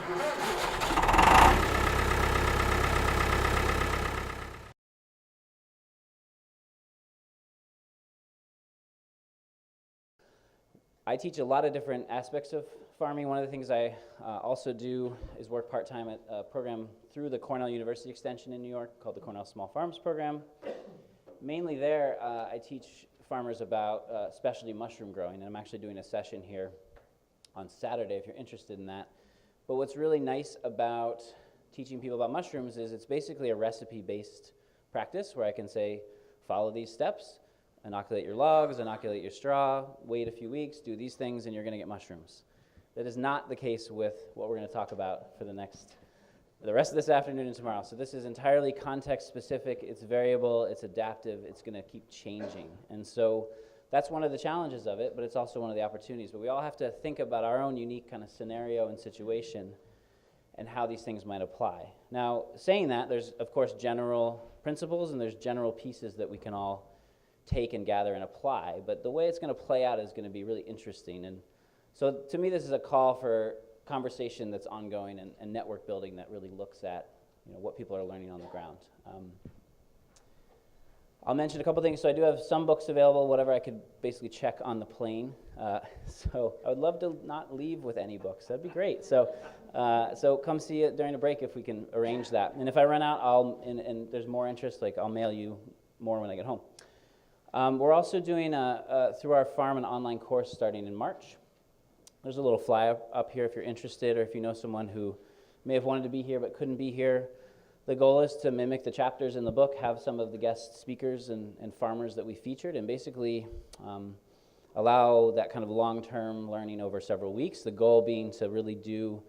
I teach a lot of different aspects of farming. One of the things I also do is work part-time at a program through the Cornell University Extension in New York called the Cornell Small Farms Program. Mainly there, I teach farmers about specialty mushroom growing, and I'm actually doing a session here on Saturday if you're interested in that. But what's really nice about teaching people about mushrooms is it's basically a recipe-based practice where I can say, follow these steps, inoculate your logs, inoculate your straw, wait a few weeks, do these things, and you're going to get mushrooms. That is not the case with what we're going to talk about for the rest of this afternoon and tomorrow. So this is entirely context specific, it's variable, it's adaptive, it's going to keep changing. And so that's one of the challenges of it, but it's also one of the opportunities. But we all have to think about our own unique kind of scenario and situation and how these things might apply. Now, saying that, there's of course general principles and there's general pieces that we can all take and gather and apply, but the way it's going to play out is going to be really interesting. And so to me, this is a call for conversation that's ongoing and network building that really looks at what people are learning on the ground. I'll mention a couple things. So I do have some books available, whatever I could basically check on the plane. So I would love to not leave with any books. That'd be great. So come see it during a break if we can arrange that. And if I run out, and there's more interest, I'll mail you more when I get home. We're also doing, through our farm, an online course starting in March. There's a little flyer up here if you're interested, or if you know someone who may have wanted to be here but couldn't be here. The goal is to mimic the chapters in the book, have some of the guest speakers and farmers that we featured, and basically allow that kind of long-term learning over several weeks. The goal being to really do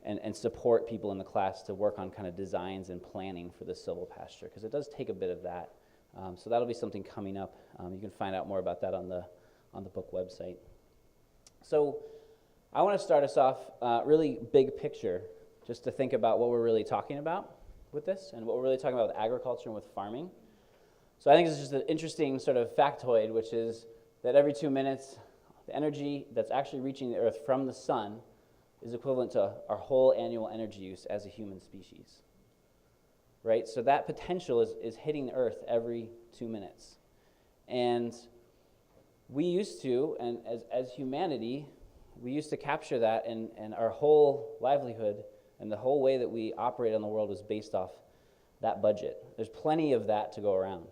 and support people in the class to work on kind of designs and planning for the silvopasture, because it does take a bit of that. So that'll be something coming up. You can find out more about that on the book website. So I want to start us off really big picture, just to think about what we're really talking about with this and what we're really talking about with agriculture and with farming. So I think it's just an interesting sort of factoid, which is that every 2 minutes, the energy that's actually reaching the earth from the sun is equivalent to our whole annual energy use as a human species. Right? So that potential is hitting the earth every 2 minutes. And we used to, and as humanity, we used to capture that, and our whole livelihood and the whole way that we operate on the world was based off that budget. There's plenty of that to go around.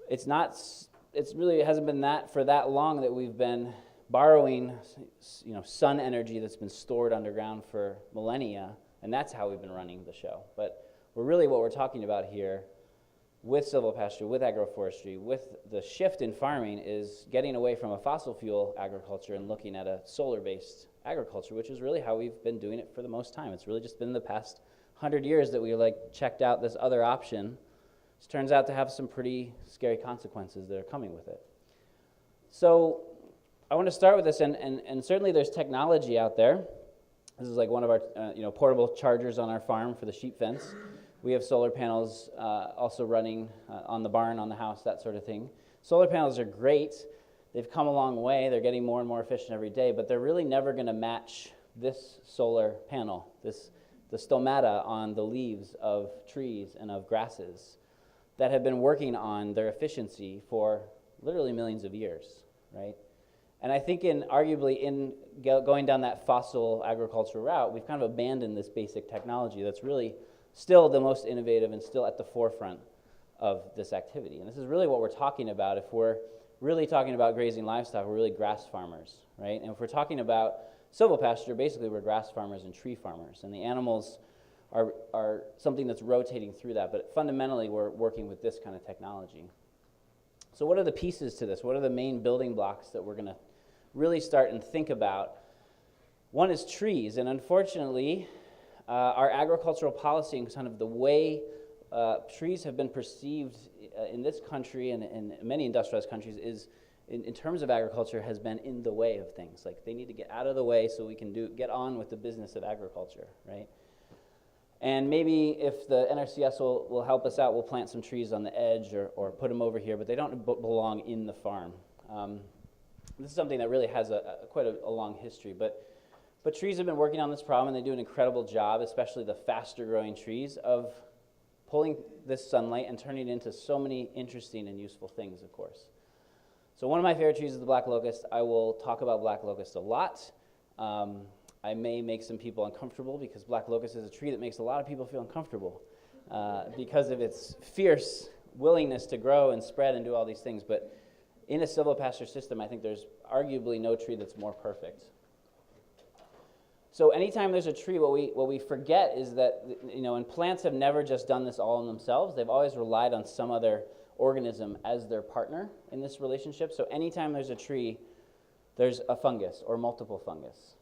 It hasn't been that for that long that we've been borrowing, sun energy that's been stored underground for millennia, and that's how we've been running the show. But what we're talking about here with silvopasture, with agroforestry, with the shift in farming is getting away from a fossil fuel agriculture and looking at a solar-based agriculture, which is really how we've been doing it for the most time. It's really just been the past 100 years that we checked out this other option. It turns out to have some pretty scary consequences that are coming with it. So I want to start with this, and certainly there's technology out there. This is like one of our portable chargers on our farm for the sheep fence. We have solar panels also running on the barn, on the house, that sort of thing. Solar panels are great. They've come a long way. They're getting more and more efficient every day, but they're really never going to match this solar panel, the stomata on the leaves of trees and of grasses that have been working on their efficiency for literally millions of years, right? And I think arguably in going down that fossil agriculture route, we've kind of abandoned this basic technology that's really still the most innovative and still at the forefront of this activity. And this is really what we're talking about. If we're really talking about grazing livestock, we're really grass farmers, right? And if we're talking about silvopasture, basically we're grass farmers and tree farmers. And the animals are something that's rotating through that. But fundamentally, we're working with this kind of technology. So what are the pieces to this? What are the main building blocks that we're going to really start and think about? One is trees. And unfortunately, our agricultural policy and kind of the way trees have been perceived in this country and in many industrialized countries is, in terms of agriculture, has been in the way of things. Like they need to get out of the way so we can get on with the business of agriculture, right? And maybe if the NRCS will help us out, we'll plant some trees on the edge or put them over here, but they don't belong in the farm. This is something that really has quite a long history, but But trees have been working on this problem, and they do an incredible job, especially the faster growing trees, of pulling this sunlight and turning it into so many interesting and useful things, of course. So one of my favorite trees is the black locust. I will talk about black locust a lot. I may make some people uncomfortable because black locust is a tree that makes a lot of people feel uncomfortable because of its fierce willingness to grow and spread and do all these things. But in a silvopasture system, I think there's arguably no tree that's more perfect. So anytime there's a tree, what we forget is that, and plants have never just done this all in themselves. They've always relied on some other organism as their partner in this relationship. So anytime there's a tree, there's a fungus or multiple fungus.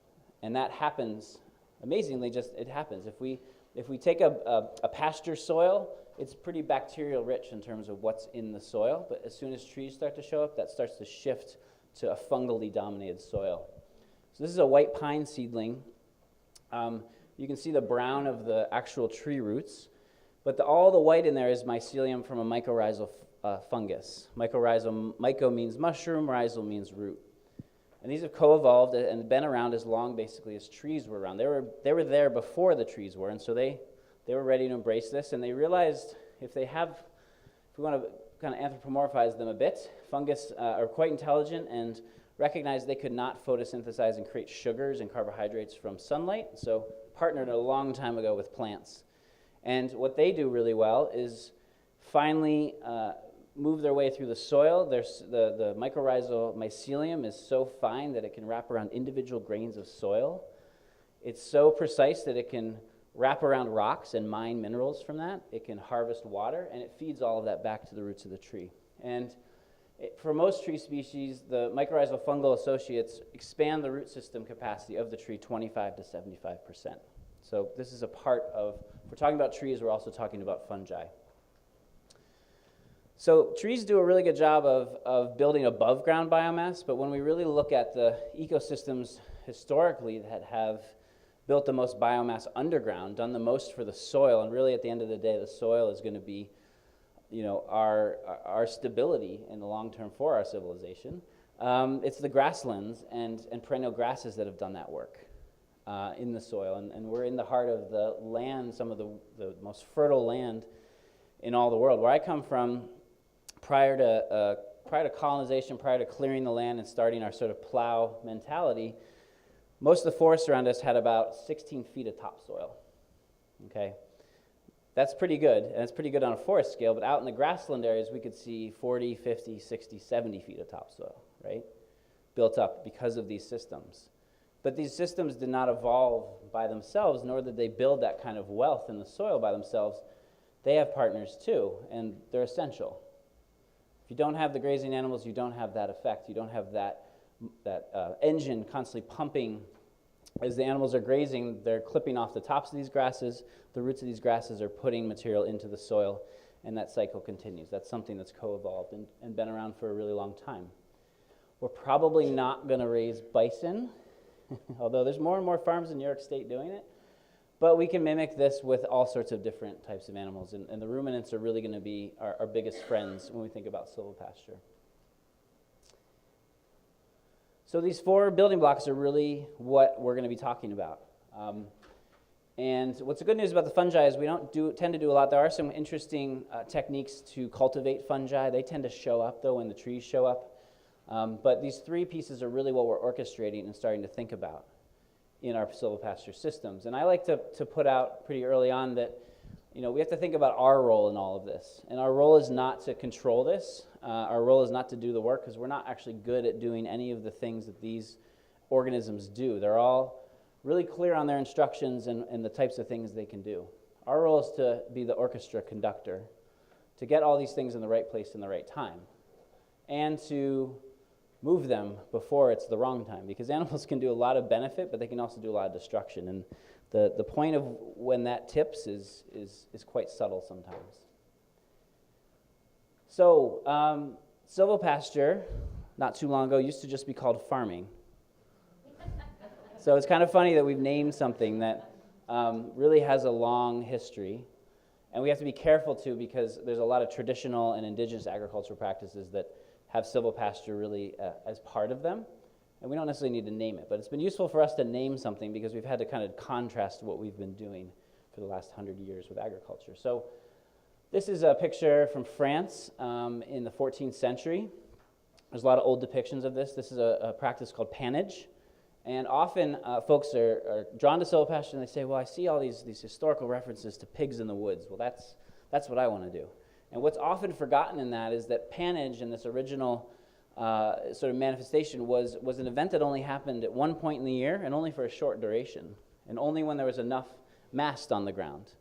And that happens, amazingly, it happens. If we take a pasture soil, it's pretty bacterial rich in terms of what's in the soil. But as soon as trees start to show up, that starts to shift to a fungally dominated soil. So this is a white pine seedling. You can see the brown of the actual tree roots, but all the white in there is mycelium from a mycorrhizal fungus. Myco means mushroom, rhizal means root. And these have co-evolved and been around as long, basically, as trees were around. They were there before the trees were, and so they were ready to embrace this, and they realized if we want to kind of anthropomorphize them a bit, fungus are quite intelligent and recognized they could not photosynthesize and create sugars and carbohydrates from sunlight, so partnered a long time ago with plants. And what they do really well is finally move their way through the soil. The mycorrhizal mycelium is so fine that it can wrap around individual grains of soil. It's so precise that it can wrap around rocks and mine minerals from that. It can harvest water, and it feeds all of that back to the roots of the tree. And for most tree species, the mycorrhizal fungal associates expand the root system capacity of the tree 25 to 75%. So this is a part of, if we're talking about trees, we're also talking about fungi. So trees do a really good job of building above ground biomass, but when we really look at the ecosystems historically that have built the most biomass underground, done the most for the soil, and really at the end of the day, the soil is going to be our stability in the long term for our civilization. It's the grasslands and perennial grasses that have done that work in the soil, and we're in the heart of the land, some of the most fertile land in all the world. Where I come from, prior to colonization, prior to clearing the land and starting our sort of plow mentality, most of the forests around us had about 16 feet of topsoil. Okay. That's pretty good, and it's pretty good on a forest scale, but out in the grassland areas, we could see 40, 50, 60, 70 feet of topsoil, right? Built up because of these systems. But these systems did not evolve by themselves, nor did they build that kind of wealth in the soil by themselves. They have partners too, and they're essential. If you don't have the grazing animals, you don't have that effect. You don't have that engine constantly pumping. As the animals are grazing, they're clipping off the tops of these grasses. The roots of these grasses are putting material into the soil, and that cycle continues. That's something that's co-evolved and been around for a really long time. We're probably not going to raise bison, although there's more and more farms in New York State doing it. But we can mimic this with all sorts of different types of animals, and the ruminants are really going to be our biggest friends when we think about silvopasture. So these 4 building blocks are really what we're going to be talking about. And what's the good news about the fungi is we don't tend to do a lot. There are some interesting techniques to cultivate fungi. They tend to show up, though, when the trees show up. But these 3 pieces are really what we're orchestrating and starting to think about in our silvopasture systems. And I like to put out pretty early on that we have to think about our role in all of this. And our role is not to control this. Our role is not to do the work, because we're not actually good at doing any of the things that these organisms do. They're all really clear on their instructions and the types of things they can do. Our role is to be the orchestra conductor, to get all these things in the right place in the right time, and to move them before it's the wrong time, because animals can do a lot of benefit, but they can also do a lot of destruction. And the point of when that tips is quite subtle sometimes. So, silvopasture, not too long ago, used to just be called farming. So it's kind of funny that we've named something that really has a long history. And we have to be careful, too, because there's a lot of traditional and indigenous agricultural practices that have silvopasture really as part of them. And we don't necessarily need to name it, but it's been useful for us to name something because we've had to kind of contrast what we've been doing for the last 100 years with agriculture. So this is a picture from France in the 14th century. There's a lot of old depictions of this. This is a practice called pannage. And often folks are drawn to silvopasture and they say, well, I see all these historical references to pigs in the woods. Well, that's what I want to do. And what's often forgotten in that is that pannage in this original sort of manifestation was an event that only happened at one point in the year and only for a short duration, and only when there was enough mast on the ground.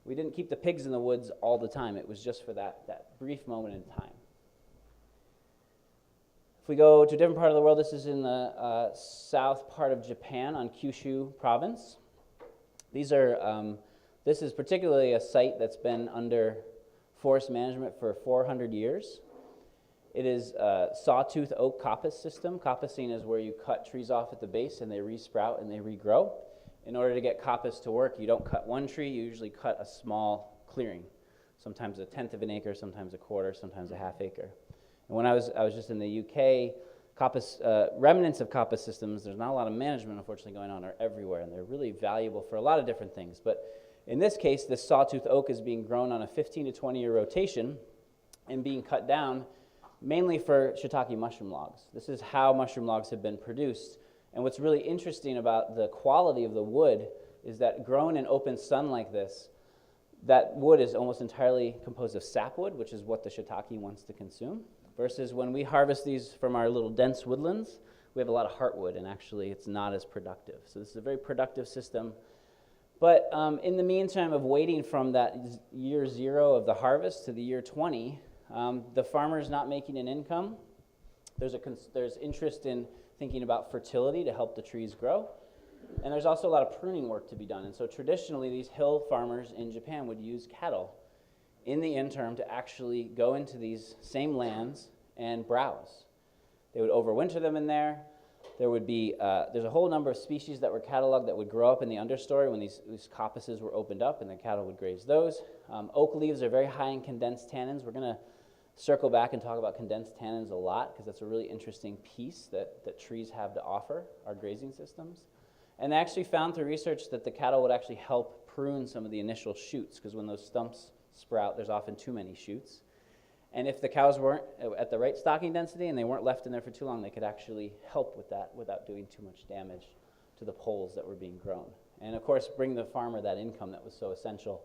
We didn't keep the pigs in the woods all the time. It was just for that brief moment in time. If we go to a different part of the world, this is in the south part of Japan on Kyushu province. This is particularly a site that's been under forest management for 400 years. It is a sawtooth oak coppice system. Coppicing is where you cut trees off at the base and they resprout and they regrow. In order to get coppice to work, you don't cut one tree, you usually cut a small clearing. Sometimes 1/10 of an acre, sometimes a quarter, sometimes a half acre. And when I was just in the UK, remnants of coppice systems, there's not a lot of management, unfortunately, going on, are everywhere, and they're really valuable for a lot of different things. But in this case, this sawtooth oak is being grown on a 15 to 20 year rotation and being cut down mainly for shiitake mushroom logs. This is how mushroom logs have been produced. And what's really interesting about the quality of the wood is that grown in open sun like this, that wood is almost entirely composed of sapwood, which is what the shiitake wants to consume, versus when we harvest these from our little dense woodlands, we have a lot of heartwood, and actually it's not as productive. So this is a very productive system. But in the meantime of waiting from that year 0 of the harvest to the year 20, the farmer is not making an income. There's interest in thinking about fertility to help the trees grow. And there's also a lot of pruning work to be done. And so traditionally, these hill farmers in Japan would use cattle in the interim to actually go into these same lands and browse. They would overwinter them in there. There would be, there's a whole number of species that were cataloged that would grow up in the understory when these coppices were opened up, and the cattle would graze those. Oak leaves are very high in condensed tannins. We're going to circle back and talk about condensed tannins a lot because that's a really interesting piece that trees have to offer our grazing systems. And they actually found through research that the cattle would actually help prune some of the initial shoots, because when those stumps sprout, there's often too many shoots. And if the cows weren't at the right stocking density and they weren't left in there for too long, they could actually help with that without doing too much damage to the poles that were being grown. And of course, bring the farmer that income that was so essential.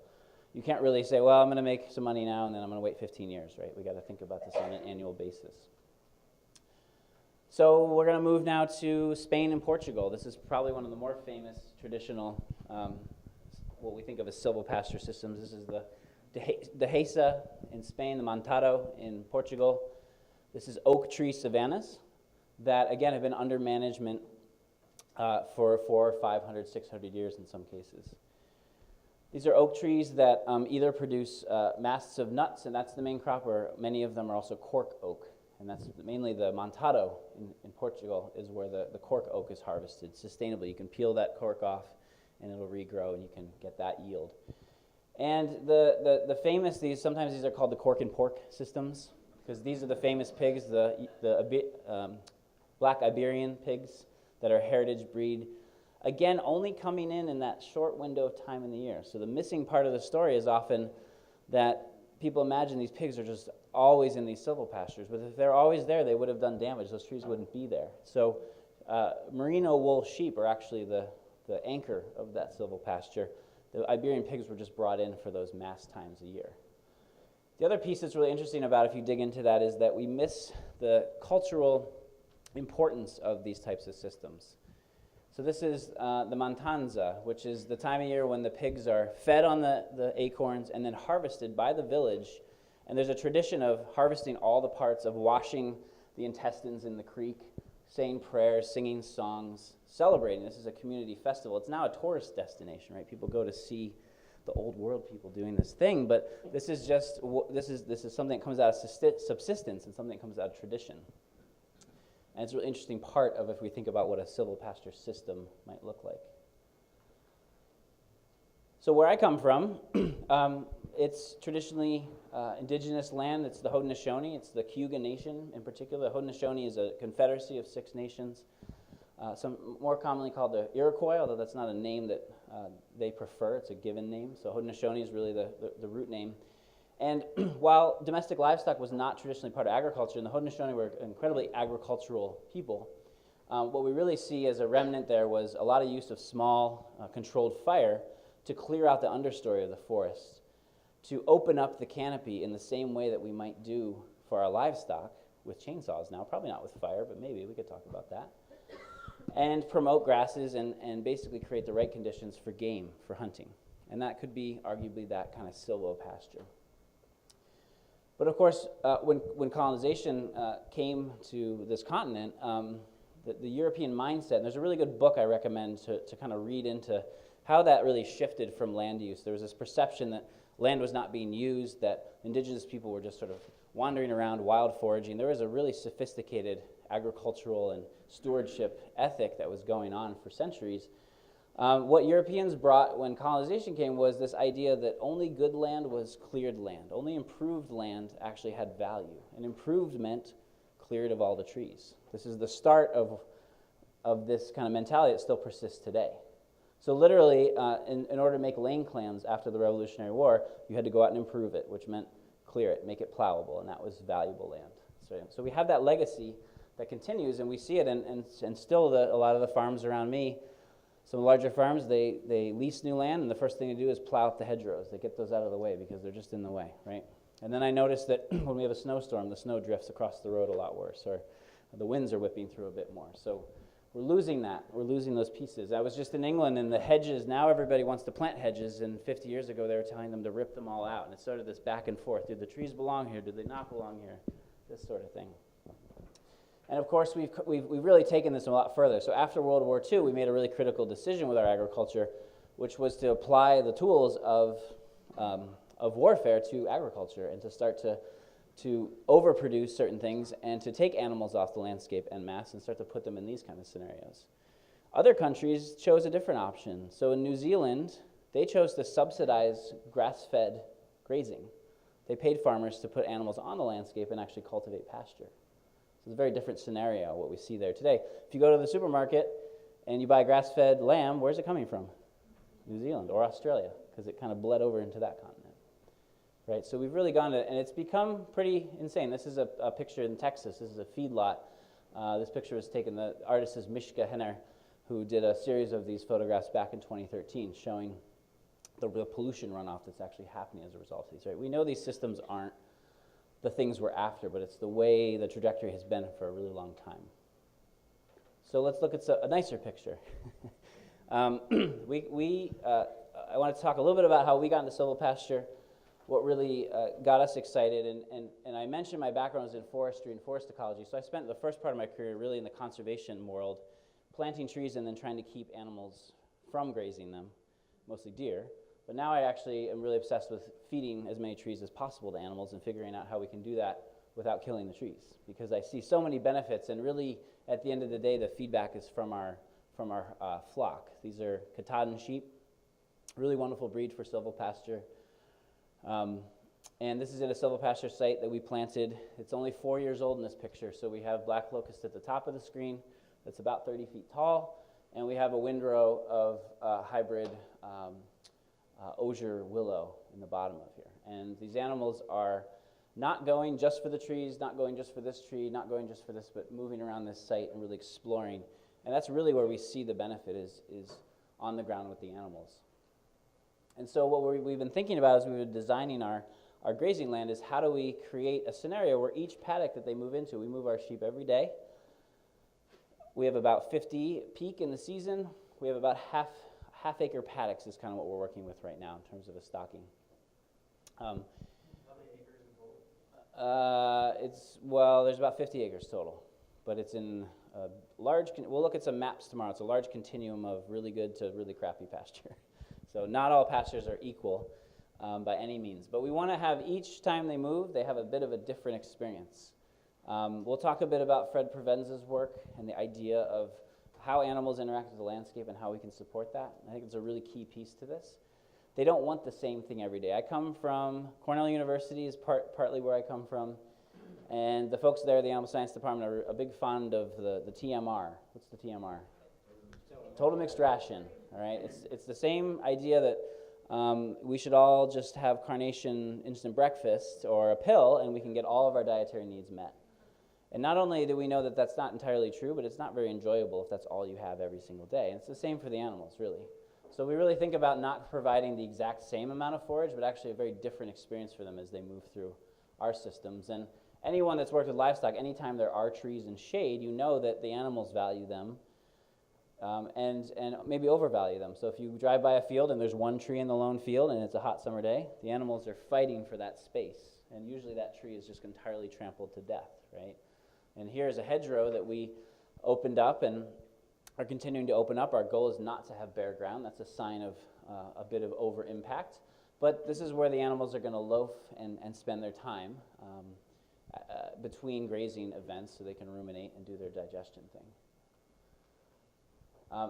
You can't really say, well, I'm going to make some money now and then I'm going to wait 15 years, right? We got to think about this on an annual basis. So we're going to move now to Spain and Portugal. This is probably one of the more famous traditional, what we think of as silvopasture systems. This is the Dehesa in Spain, the Montado in Portugal. This is oak tree savannas that, again, have been under management for 400, 500, 600 years in some cases. These are oak trees that either produce masts of nuts, and that's the main crop, or many of them are also cork oak. And that's mainly the Montado in Portugal is where the cork oak is harvested sustainably. You can peel that cork off and it'll regrow and you can get that yield. And the famous, sometimes these are called the cork and pork systems, because these are the famous pigs, the black Iberian pigs that are heritage breed. Again, only coming in that short window of time in the year. So the missing part of the story is often that people imagine these pigs are just always in these silvopastures, but if they're always there, they would have done damage. Those trees wouldn't be there. So merino wool sheep are actually the anchor of that silvopasture. The Iberian pigs were just brought in for those mass times a year. The other piece that's really interesting about, if you dig into that, is that we miss the cultural importance of these types of systems. So this is the Matanza, which is the time of year when the pigs are fed on the acorns and then harvested by the village. And there's a tradition of harvesting all the parts, of washing the intestines in the creek, saying prayers, singing songs, celebrating. This is a community festival. It's now a tourist destination, right? People go to see the old world people doing this thing, but this is something that comes out of subsistence and something that comes out of tradition. And it's a really interesting part of if we think about what a silvopasture system might look like. So where I come from, It's traditionally indigenous land. It's the Haudenosaunee. It's the Cayuga Nation in particular. The Haudenosaunee is a confederacy of 6 nations, some more commonly called the Iroquois, although that's not a name that they prefer. It's a given name. So Haudenosaunee is really the root name. And while domestic livestock was not traditionally part of agriculture, and the Haudenosaunee were incredibly agricultural people, what we really see as a remnant there was a lot of use of small, controlled fire to clear out the understory of the forest, to open up the canopy in the same way that we might do for our livestock with chainsaws now, probably not with fire, but maybe we could talk about that, and promote grasses and basically create the right conditions for game, for hunting. And that could be arguably that kind of silvopasture. But of course, when colonization came to this continent, the European mindset, and there's a really good book I recommend to kind of read into how that really shifted from land use. There was this perception that land was not being used, that indigenous people were just sort of wandering around, wild foraging. There was a really sophisticated agricultural and stewardship ethic that was going on for centuries. What Europeans brought when colonization came was this idea that only good land was cleared land. Only improved land actually had value. And improved meant cleared of all the trees. This is the start of this kind of mentality that still persists today. So literally, in order to make lane clams after the Revolutionary War, you had to go out and improve it, which meant clear it, make it plowable, and that was valuable land. So we have that legacy that continues, and we see it, and still a lot of the farms around me, some larger farms, they lease new land, and the first thing they do is plow up the hedgerows. They get those out of the way because they're just in the way, right? And then I noticed that when we have a snowstorm, the snow drifts across the road a lot worse, or the winds are whipping through a bit more. So we're losing that. We're losing those pieces. I was just in England, and the hedges, now everybody wants to plant hedges, and 50 years ago they were telling them to rip them all out. And it started this back and forth. Do the trees belong here? Do they not belong here? This sort of thing. And of course, we've really taken this a lot further. So after World War II, we made a really critical decision with our agriculture, which was to apply the tools of warfare to agriculture and to start to overproduce certain things and to take animals off the landscape en masse and start to put them in these kind of scenarios. Other countries chose a different option. So in New Zealand, they chose to subsidize grass-fed grazing. They paid farmers to put animals on the landscape and actually cultivate pasture. So it's a very different scenario, what we see there today. If you go to the supermarket and you buy grass-fed lamb, where's it coming from? New Zealand or Australia, because it kind of bled over into that continent. Right, so we've really gone to, and it's become pretty insane. This is a picture in Texas. This is a feedlot. This picture was taken, the artist is Mishka Henner, who did a series of these photographs back in 2013 showing the pollution runoff that's actually happening as a result of these. Right? We know these systems aren't the things we're after, but it's the way the trajectory has been for a really long time. So let's look at a nicer picture. I want to talk a little bit about how we got into silvopasture, what really got us excited, and I mentioned my background was in forestry and forest ecology, so I spent the first part of my career really in the conservation world, planting trees and then trying to keep animals from grazing them, mostly deer. But now I actually am really obsessed with feeding as many trees as possible to animals and figuring out how we can do that without killing the trees, because I see so many benefits, and really at the end of the day the feedback is from our flock. These are Katahdin sheep, really wonderful breed for silvopasture. And this is in a silvopasture site that we planted. It's only 4 years old in this picture, so we have black locust at the top of the screen that's about 30 feet tall, and we have a windrow of hybrid osier willow in the bottom of here. And these animals are not going just for the trees, not going just for this tree, not going just for this, but moving around this site and really exploring. And that's really where we see the benefit is on the ground with the animals. And so what we've been thinking about as we've been designing our grazing land is how do we create a scenario where each paddock that they move into, we move our sheep every day. We have about 50 peak in the season. We have about half acre paddocks is kind of what we're working with right now in terms of a stocking. How many acres in total? There's about 50 acres total, but it's in a large, we'll look at some maps tomorrow. It's a large continuum of really good to really crappy pasture. So not all pastures are equal by any means, but we want to have each time they move, they have a bit of a different experience. We'll talk a bit about Fred Provenza's work and the idea of how animals interact with the landscape and how we can support that. I think it's a really key piece to this. they don't want the same thing every day. I come from Cornell University is partly where I come from, and the folks there, the Animal Science Department, are a big fond of the TMR. What's the TMR? Total mixed ration. All right, it's the same idea that we should all just have carnation instant breakfast or a pill, and we can get all of our dietary needs met. And not only do we know that that's not entirely true, but it's not very enjoyable if that's all you have every single day. And it's the same for the animals, really. So we really think about not providing the exact same amount of forage, but actually a very different experience for them as they move through our systems. And anyone that's worked with livestock, anytime there are trees and shade, you know that the animals value them and maybe overvalue them. So if you drive by a field and there's one tree in the lone field and it's a hot summer day, the animals are fighting for that space. And usually that tree is just entirely trampled to death, right? And here's a hedgerow that we opened up and are continuing to open up. Our goal is not to have bare ground. That's a sign of a bit of over-impact. But this is where the animals are going to loaf and spend their time between grazing events so they can ruminate and do their digestion thing.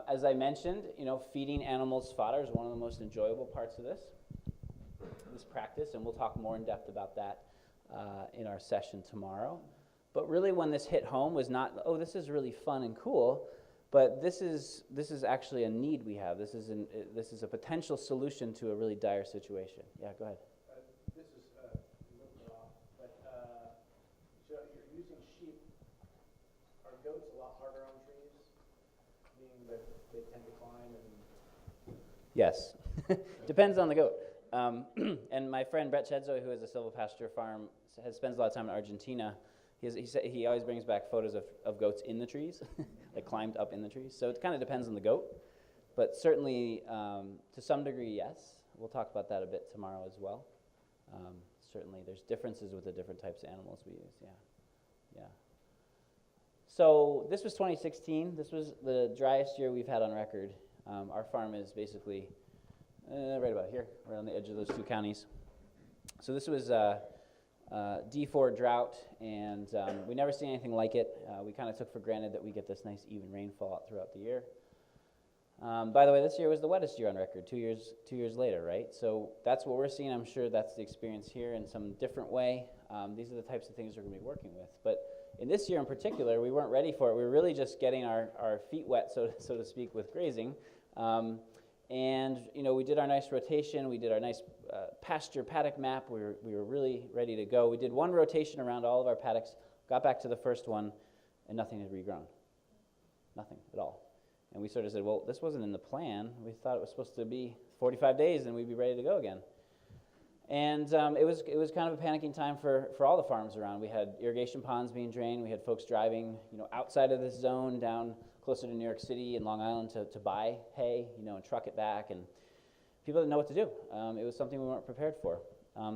As I mentioned, feeding animals fodder is one of the most enjoyable parts of this practice, and we'll talk more in depth about that in our session tomorrow. But really when this hit home was not, oh, this is really fun and cool, but this is actually a need we have. This is a potential solution to a really dire situation. Yeah, go ahead. This is a little bit off, but so you're using sheep. Are goats a lot harder on trees, meaning that they tend to climb and... Yes. Depends on the goat. And my friend Brett Chedzoy, who has a Silvopasture farm, spends a lot of time in Argentina. He always brings back photos of goats in the trees, like climbed up in the trees. So it kind of depends on the goat, but certainly to some degree, yes. We'll talk about that a bit tomorrow as well. Certainly there's differences with the different types of animals we use, yeah. So this was 2016. This was the driest year we've had on record. Our farm is basically right about here, right on the edge of those two counties. So this was D4 drought, and we never seen anything like it. We kind of took for granted that we get this nice even rainfall throughout the year. By the way, this year was the wettest year on record, 2 years later, right? So that's what we're seeing. I'm sure that's the experience here in some different way. These are the types of things we're going to be working with. But in this year in particular, we weren't ready for it. We were really just getting our feet wet, so to speak, with grazing. And we did our nice rotation. We did our nice pasture paddock map. We were really ready to go. We did one rotation around all of our paddocks, got back to the first one, and nothing had regrown. Nothing at all. And we sort of said, well, this wasn't in the plan. We thought it was supposed to be 45 days and we'd be ready to go again. And it was kind of a panicking time for all the farms around. We had irrigation ponds being drained. We had folks driving outside of this zone down closer to New York City and Long Island to buy hay, and truck it back. And people didn't know what to do. It was something we weren't prepared for.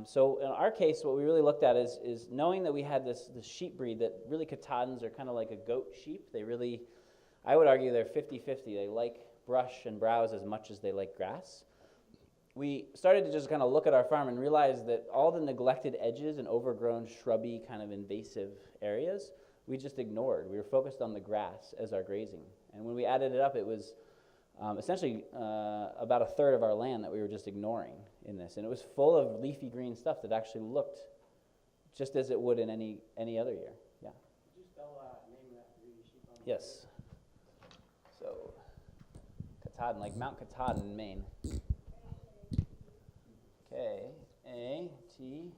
So in our case, what we really looked at is knowing that we had this sheep breed that really Katahdins are kind of like a goat sheep. They really, I would argue they're 50-50. They like brush and browse as much as they like grass. We started to just kind of look at our farm and realize that all the neglected edges and overgrown, shrubby, kind of invasive areas, we just ignored. We were focused on the grass as our grazing. And when we added it up, it was essentially about a third of our land that we were just ignoring in this. And it was full of leafy green stuff that actually looked just as it would in any other year. Yeah. Could you spell name that breed of sheep on the Yes. So, Katahdin, like Mount Katahdin in Maine. K-A-T-A-D-I-H-N.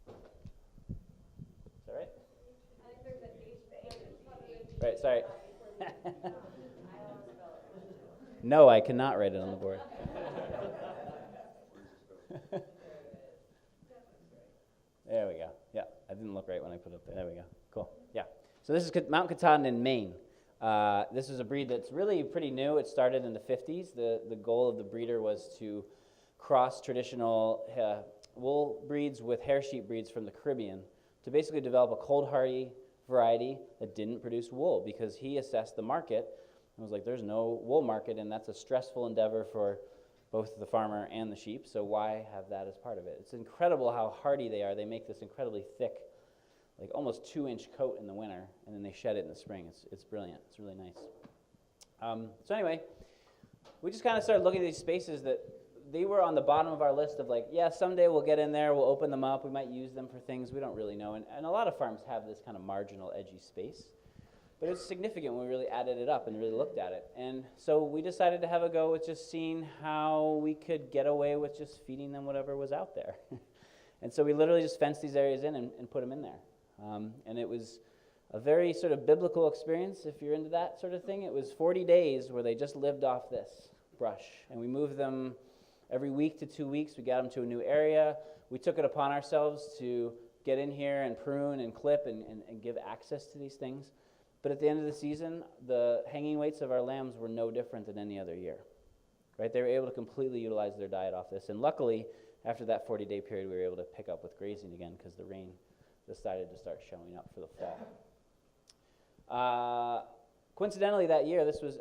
Is that right? I think there's an H. Right, sorry. No, I cannot write it on the board. There we go. Yeah, I didn't look right when I put it up there. There we go. Cool. Yeah. So this is Mount Katahdin in Maine. This is a breed that's really pretty new. It started in the 50s. The goal of the breeder was to cross traditional wool breeds with hair sheep breeds from the Caribbean to basically develop a cold hardy variety that didn't produce wool, because he assessed the market and was like, there's no wool market, and that's a stressful endeavor for both the farmer and the sheep, so why have that as part of it? It's incredible how hardy they are. They make this incredibly thick, like almost 2-inch coat in the winter, and then they shed it in the spring. It's brilliant. It's really nice. So anyway, we just kind of started looking at these spaces that they were on the bottom of our list of like, yeah, someday we'll get in there, we'll open them up, we might use them for things, we don't really know. And a lot of farms have this kind of marginal, edgy space. But it's significant when we really added it up and really looked at it. And so we decided to have a go with just seeing how we could get away with just feeding them whatever was out there. And so we literally just fenced these areas in and put them in there. And it was a very sort of biblical experience, if you're into that sort of thing. It was 40 days where they just lived off this brush. And we moved them every week to 2 weeks. We got them to a new area. We took it upon ourselves to get in here and prune and clip and give access to these things. But at the end of the season, the hanging weights of our lambs were no different than any other year. Right? They were able to completely utilize their diet off this. And luckily, after that 40-day period, we were able to pick up with grazing again because the rain decided to start showing up for the fall. Coincidentally, that year, this was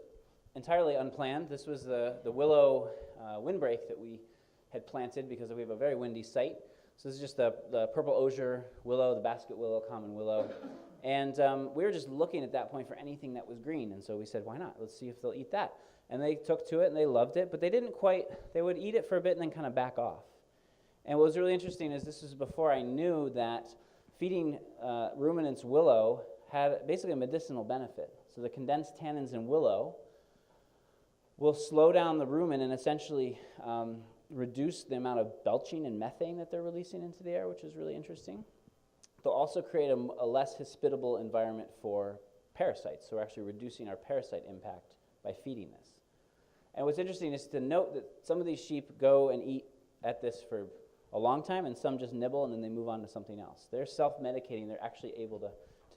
entirely unplanned. This was the willow windbreak that we had planted because we have a very windy site. So this is just the purple osier willow, the basket willow, common willow. And we were just looking at that point for anything that was green. And so we said, why not? Let's see if they'll eat that. And they took to it and they loved it, but they didn't quite, they would eat it for a bit and then kind of back off. And what was really interesting is this was before I knew that feeding ruminants willow had basically a medicinal benefit. So the condensed tannins in willow will slow down the rumen and essentially reduce the amount of belching and methane that they're releasing into the air, which is really interesting. They'll also create a less hospitable environment for parasites. So we're actually reducing our parasite impact by feeding this. And what's interesting is to note that some of these sheep go and eat at this for a long time, and some just nibble and then they move on to something else. They're self-medicating. They're actually able to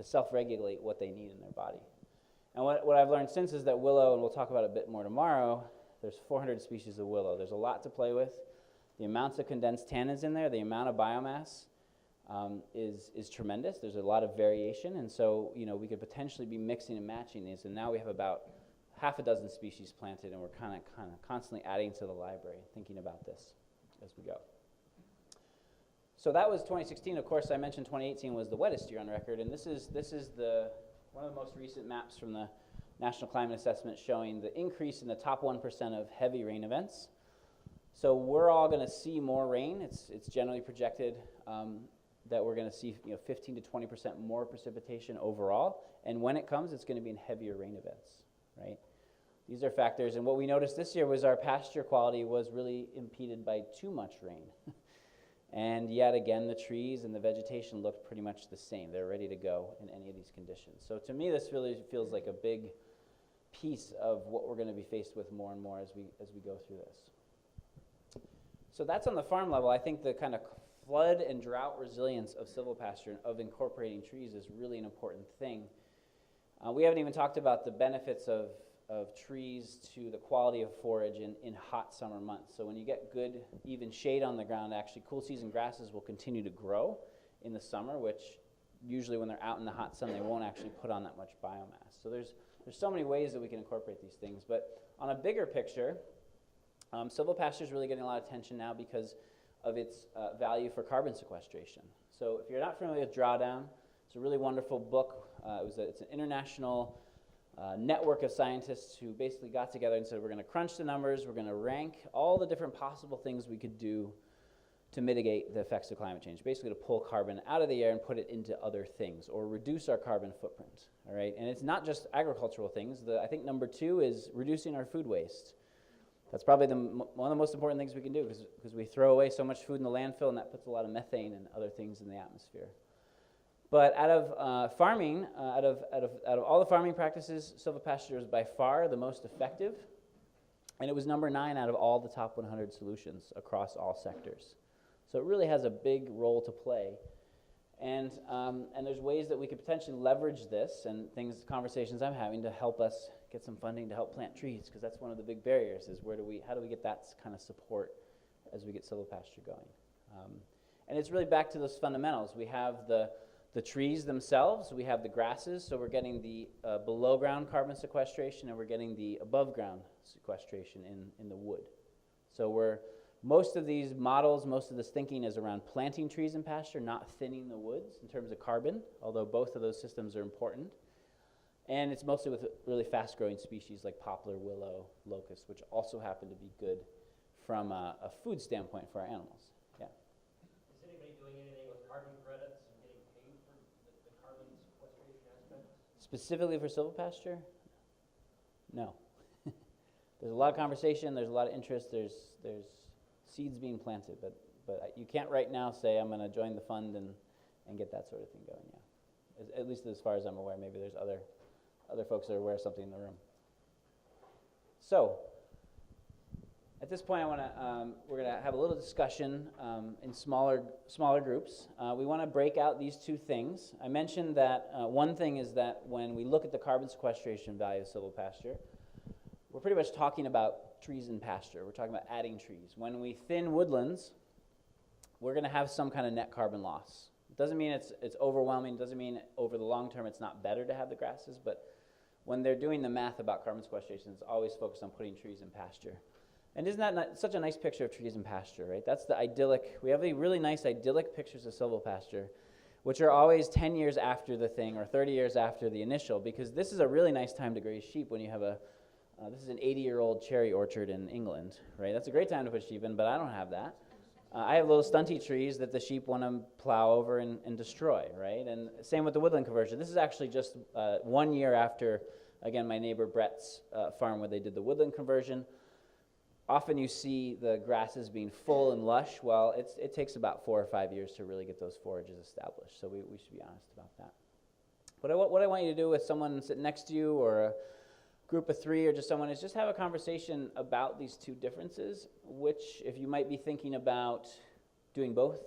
self-regulate what they need in their body. And what I've learned since is that willow, and we'll talk about it a bit more tomorrow, there's 400 species of willow. There's a lot to play with. The amounts of condensed tannins in there, the amount of biomass is tremendous. There's a lot of variation, and so we could potentially be mixing and matching these. And now we have about half a dozen species planted, and we're kind of constantly adding to the library, thinking about this as we go. So that was 2016. Of course, I mentioned 2018 was the wettest year on record, and this is one of the most recent maps from the National Climate Assessment showing the increase in the top 1% of heavy rain events. So we're all going to see more rain. It's generally projected that we're going to see 15 to 20% more precipitation overall, and when it comes, it's going to be in heavier rain events, right? These are factors, and what we noticed this year was our pasture quality was really impeded by too much rain. And yet again, the trees and the vegetation looked pretty much the same. They're ready to go in any of these conditions. So to me, this really feels like a big piece of what we're going to be faced with more and more as we go through this. So that's on the farm level. I think the kind of flood and drought resilience of silvopasture, of incorporating trees, is really an important thing. We haven't even talked about the benefits of trees to the quality of forage in hot summer months. So when you get good, even shade on the ground, actually cool season grasses will continue to grow in the summer, which usually when they're out in the hot sun, they won't actually put on that much biomass. So there's so many ways that we can incorporate these things. But on a bigger picture, silvopasture is really getting a lot of attention now because of its value for carbon sequestration. So if you're not familiar with Drought, it's a really wonderful book. It's an international network of scientists who basically got together and said, we're going to crunch the numbers, we're going to rank all the different possible things we could do to mitigate the effects of climate change, basically to pull carbon out of the air and put it into other things, or reduce our carbon footprint, all right? And it's not just agricultural things. I think number 2 is reducing our food waste. That's probably one of the most important things we can do, because we throw away so much food in the landfill, and that puts a lot of methane and other things in the atmosphere. But out of farming, out of all the farming practices, silvopasture is by far the most effective, and it was number 9 out of all the top 100 solutions across all sectors. So it really has a big role to play, and there's ways that we could potentially leverage this and conversations I'm having to help us get some funding to help plant trees, because that's one of the big barriers is how do we get that kind of support as we get silvopasture going. And it's really back to those fundamentals. We have the trees themselves, we have the grasses, so we're getting the below ground carbon sequestration, and we're getting the above ground sequestration in the wood. So most of these models, most of this thinking is around planting trees in pasture, not thinning the woods in terms of carbon, although both of those systems are important. And it's mostly with really fast-growing species like poplar, willow, locust, which also happen to be good from a food standpoint for our animals. Yeah. Is anybody doing anything with carbon credits and getting paid for the carbon sequestration aspect? Specifically for silvopasture? No. There's a lot of conversation, there's a lot of interest, there's seeds being planted, but you can't right now say I'm going to join the fund and get that sort of thing going, yeah. At least as far as I'm aware. Maybe there's other folks that are aware of something in the room. So, at this point, we're going to have a little discussion in smaller groups. We want to break out these two things. I mentioned that one thing is that when we look at the carbon sequestration value of silvopasture, we're pretty much talking about trees and pasture. We're talking about adding trees. When we thin woodlands, we're going to have some kind of net carbon loss. It doesn't mean it's overwhelming. It doesn't mean over the long term it's not better to have the grasses, but when they're doing the math about carbon sequestration, it's always focused on putting trees in pasture. And isn't that such a nice picture of trees in pasture, right? That's the idyllic, we have the really nice idyllic pictures of silvopasture, which are always 10 years after the thing or 30 years after the initial, because this is a really nice time to graze sheep when you have this is an 80-year-old cherry orchard in England, right? That's a great time to put sheep in, but I don't have that. I have little stunty trees that the sheep want to plow over and destroy, right? And same with the woodland conversion. This is actually just 1 year after, again, my neighbor Brett's farm where they did the woodland conversion. Often you see the grasses being full and lush. Well, it takes about 4 or 5 years to really get those forages established, so we should be honest about that. But what I want you to do with someone sitting next to you or a group of 3 or just someone is just have a conversation about these two differences, which if you might be thinking about doing both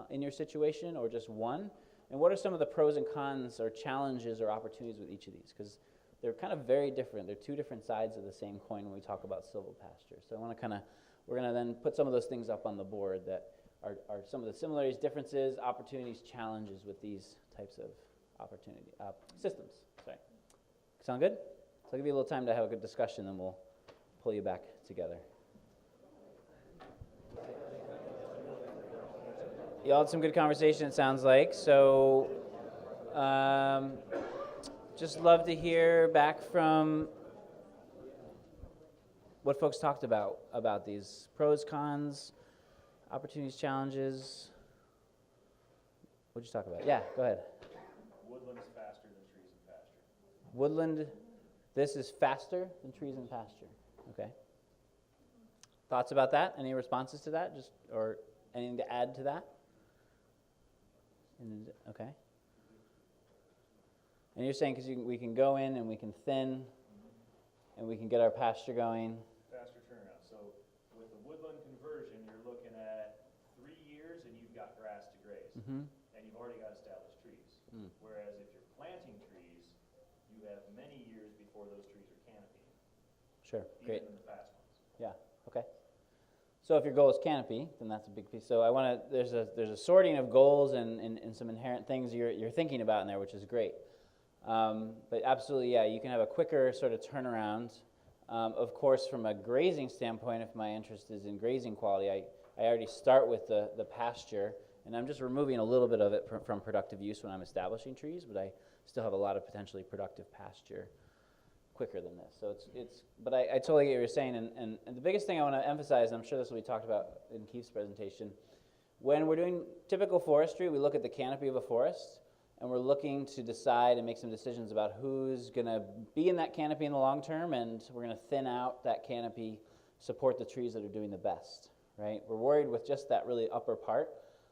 in your situation or just one, and what are some of the pros and cons or challenges or opportunities with each of these, because they're kind of very different. They're two different sides of the same coin when we talk about silvopasture. So we're going to then put some of those things up on the board that are some of the similarities, differences, opportunities, challenges with these types of systems. Sorry. Sound good? So I'll give you a little time to have a good discussion, then we'll pull you back together. You all had some good conversation, it sounds like. So just love to hear back from what folks talked about these pros, cons, opportunities, challenges. What'd you talk about? Yeah, go ahead. Woodland's faster than trees and pasture. Woodland, this is faster than trees and pasture. Okay. Thoughts about that? Any responses to that? Or anything to add to that? Okay. And you're saying because we can go in and we can thin and we can get our pasture going. Faster turnaround. So with the woodland conversion, you're looking at 3 years and you've got grass to graze. Mm-hmm. And you've already got established trees. Whereas if you're planting trees, you have many years before those trees are canopying. Sure, great. Even the fast ones. Yeah, okay. So if your goal is canopy, then that's a big piece. So there's a sorting of goals and some inherent things you're thinking about in there, which is great. But absolutely, yeah, you can have a quicker sort of turnaround. Of course, from a grazing standpoint, if my interest is in grazing quality, I already start with the pasture, and I'm just removing a little bit of it from productive use when I'm establishing trees, but I still have a lot of potentially productive pasture quicker than this. So but I totally get what you're saying, and the biggest thing I want to emphasize, and I'm sure this will be talked about in Keith's presentation, when we're doing typical forestry, we look at the canopy of a forest, and we're looking to decide and make some decisions about who's going to be in that canopy in the long term, and we're going to thin out that canopy, support the trees that are doing the best, right? We're worried with just that really upper part.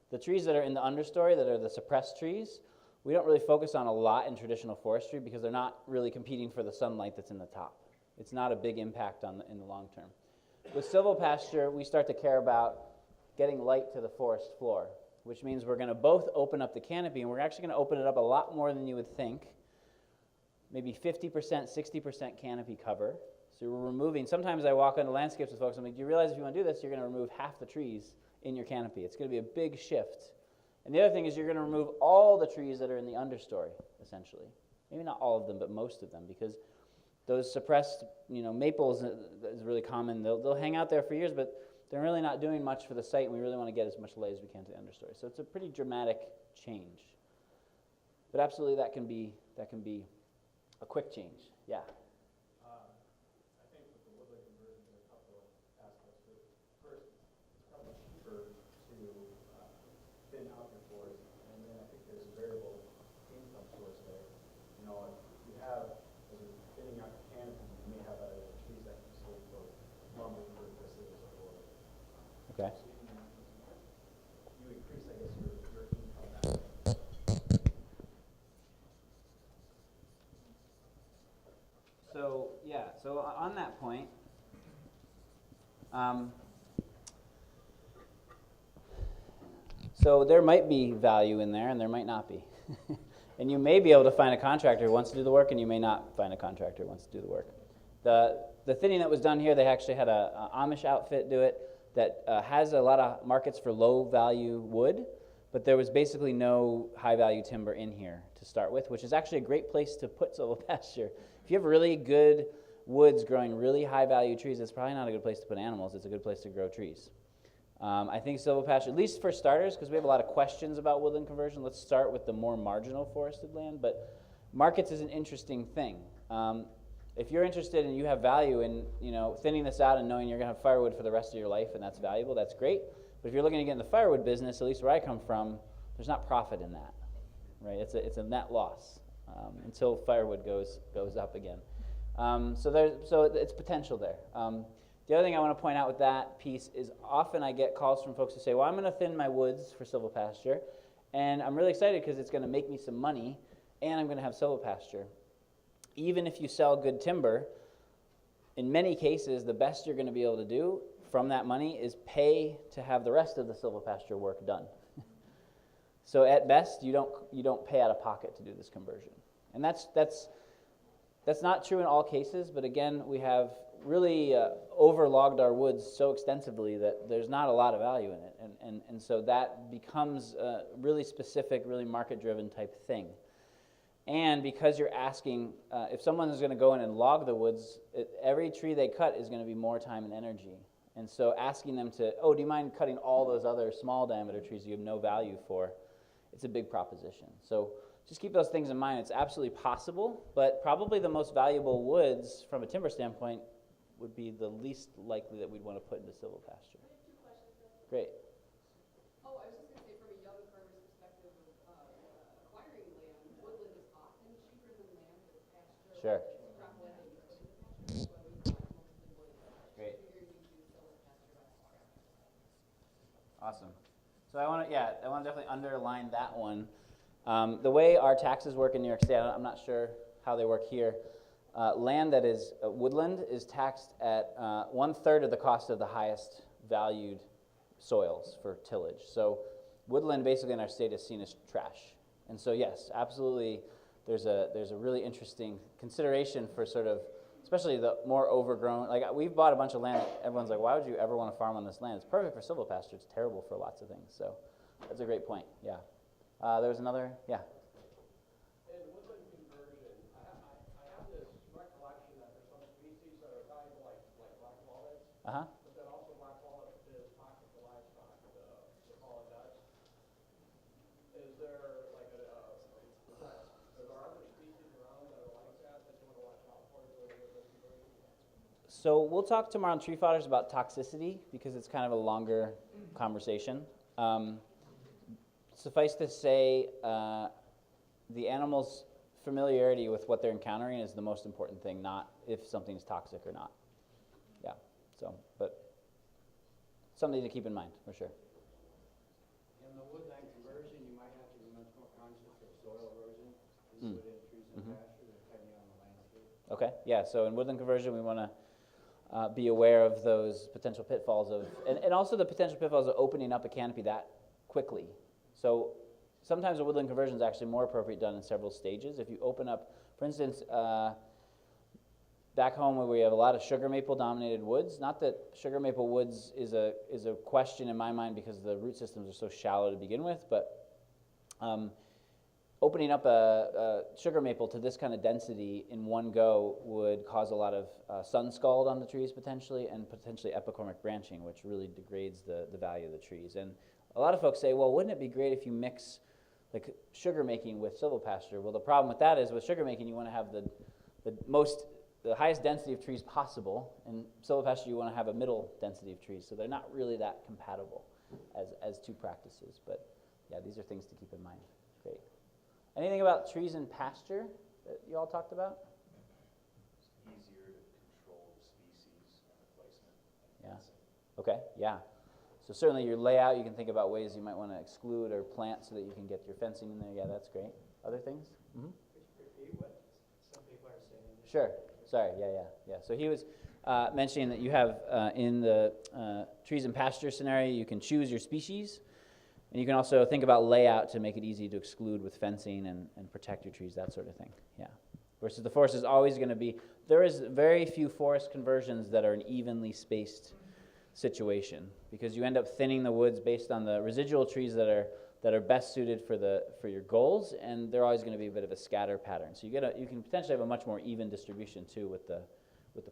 The trees that are in the understory, that are the suppressed trees, we don't really focus on a lot in traditional forestry because they're not really competing for the sunlight that's in the top. It's not a big impact in the long term. With silvopasture, we start to care about getting light to the forest floor, which means we're going to both open up the canopy, and we're actually going to open it up a lot more than you would think. Maybe 50%, 60% canopy cover. So we're removing, sometimes I walk onto landscapes with folks, I'm like, do you realize if you want to do this, you're going to remove half the trees in your canopy. It's going to be a big shift. And the other thing is you're going to remove all the trees that are in the understory, essentially. Maybe not all of them, but most of them, because those suppressed, maples is really common. They'll hang out there for years, but they're really not doing much for the site, and we really want to get as much light as we can to the understory. So it's a pretty dramatic change. But absolutely, that can be A quick change, yeah. I think with the woodland conversion, there are a couple of aspects to it. First, it's probably cheaper to thin out your forest, and then I think there's a variable income source there. You know, if you have, as you're thinning out your canopy, you may have trees that can be sold for lumber for business or Okay. so you increase, I guess, your income that way. So, yeah, so on that point, so there might be value in there and there might not be. And you may be able to find a contractor who wants to do the work, and you may not find a contractor who wants to do the work. The thinning that was done here, they actually had a Amish outfit do it that has a lot of markets for low value wood, but there was basically no high value timber in here to start with, which is actually a great place to put silvopasture. If you have really good woods growing really high value trees, it's probably not a good place to put animals. It's a good place to grow trees. I think silvopasture, at least for starters, because we have a lot of questions about woodland conversion, let's start with the more marginal forested land, but markets is an interesting thing. If you're interested and you have value in, thinning this out and knowing you're going to have firewood for the rest of your life and that's valuable, that's great. But if you're looking to get in the firewood business, at least where I come from, there's not profit in that, right? It's a net loss until firewood goes up again. So it's potential there. The other thing I want to point out with that piece is often I get calls from folks who say, well, I'm going to thin my woods for silvopasture, and I'm really excited because it's going to make me some money, and I'm going to have silvopasture. Even if you sell good timber, in many cases, the best you're going to be able to do from that money is pay to have the rest of the silvopasture work done. So at best, you don't pay out of pocket to do this conversion. And that's not true in all cases, but again, we have really overlogged our woods so extensively that there's not a lot of value in it. And so that becomes a really specific, really market-driven type thing. And because you're asking, if someone is going to go in and log the woods, every tree they cut is going to be more time and energy. And so asking them to, oh, do you mind cutting all those other small diameter trees you have no value for, it's a big proposition. So just keep those things in mind. It's absolutely possible, but probably the most valuable woods from a timber standpoint would be the least likely that we'd want to put into silvopasture. I have two questions then. Great. Oh, I was just going to say, from a young farmer's perspective of acquiring land, woodland is often cheaper than land that's pasture. Sure. It's cropland that you put into pasture, so we buy mostly wood. Great. Figure you do silvopasture by Awesome. So I want to definitely underline that one. The way our taxes work in New York State, I'm not sure how they work here. Land that is woodland is taxed at 1/3 of the cost of the highest valued soils for tillage. So woodland basically in our state is seen as trash. And so yes, absolutely, there's a really interesting consideration for sort of, especially the more overgrown, like we've bought a bunch of land, everyone's like, why would you ever want to farm on this land? It's perfect for silvopasture, it's terrible for lots of things. So that's a great point, yeah. There was another, yeah. In woodland conversion, I have this recollection that there's some species that are valuable, like black walnuts, Uh-huh. but then also black walnut is toxic to livestock, the pollen nuts. Is there like are there other species around that are like that you want to watch out for during woodland conversion? So we'll talk tomorrow on tree fodders about toxicity because it's kind of a longer conversation. Suffice to say, the animal's familiarity with what they're encountering is the most important thing, not if something's toxic or not. Yeah, so, but something to keep in mind, for sure. In the woodland conversion, you might have to be much more conscious of soil erosion, within trees and pasture, depending on the landscape. Okay, yeah, so in woodland conversion, we want to be aware of those potential pitfalls of, and also the potential pitfalls of opening up a canopy that quickly. So sometimes a woodland conversion is actually more appropriate done in several stages. If you open up, for instance, back home where we have a lot of sugar maple dominated woods, not that sugar maple woods is a question in my mind because the root systems are so shallow to begin with, but opening up a sugar maple to this kind of density in one go would cause a lot of sun scald on the trees potentially, and potentially epicormic branching, which really degrades the value of the trees. And a lot of folks say, well, wouldn't it be great if you mix like sugar making with silvopasture? Well, the problem with that is with sugar making, you want to have the highest density of trees possible. In silvopasture, you want to have a middle density of trees, so they're not really that compatible as two practices. But yeah, these are things to keep in mind. Great. Anything about trees in pasture that you all talked about? It's easier to control the species and the placement and Yeah. fencing. Okay, yeah. So certainly your layout, you can think about ways you might want to exclude or plant so that you can get your fencing in there. Yeah, that's great. Other things? Mm-hmm. Could you repeat what some people are saying? Sure. Sorry. Yeah. So he was mentioning that you have in the trees and pasture scenario, you can choose your species, and you can also think about layout to make it easy to exclude with fencing and protect your trees, that sort of thing. Yeah. Versus the forest is always going to be, there is very few forest conversions that are an evenly spaced situation, because you end up thinning the woods based on the residual trees that are best suited for your goals, and they're always going to be a bit of a scatter pattern. So you can potentially have a much more even distribution too with the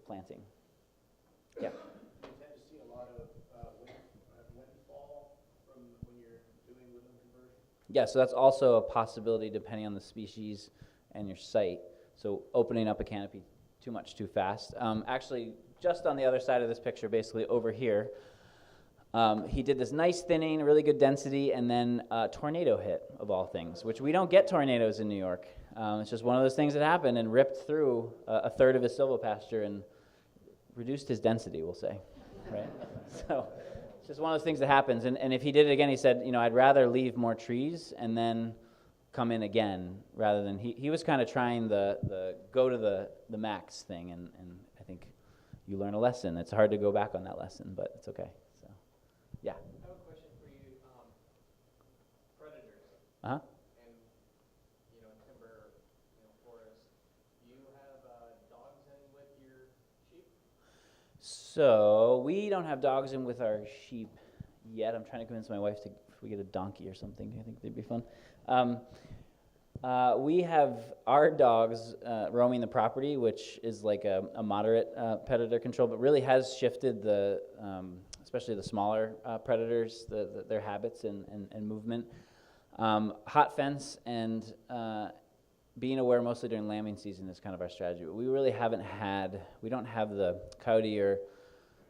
planting. Yeah. You tend to see a lot of windfall from when you're doing woodland conversion. Yeah, so that's also a possibility depending on the species and your site. So opening up a canopy too much too fast. Actually, just on the other side of this picture, basically over here, he did this nice thinning, really good density, and then a tornado hit, of all things, which we don't get tornadoes in New York. It's just one of those things that happened and ripped through a third of his silvopasture and reduced his density, we'll say, right? So it's just one of those things that happens. And if he did it again, he said, I'd rather leave more trees and then come in again, rather than, he was kind of trying the go to the max thing, and I think you learn a lesson. It's hard to go back on that lesson, but it's okay. So, yeah. I have a question for you. Predators Uh-huh. and, timber, forest. Do you have dogs in with your sheep? So we don't have dogs in with our sheep yet. I'm trying to convince my wife to, if we get a donkey or something, I think they'd be fun. We have our dogs roaming the property, which is like a moderate predator control, but really has shifted especially the smaller predators, their habits and movement. Hot fence and being aware mostly during lambing season is kind of our strategy. But we really we don't have the coyote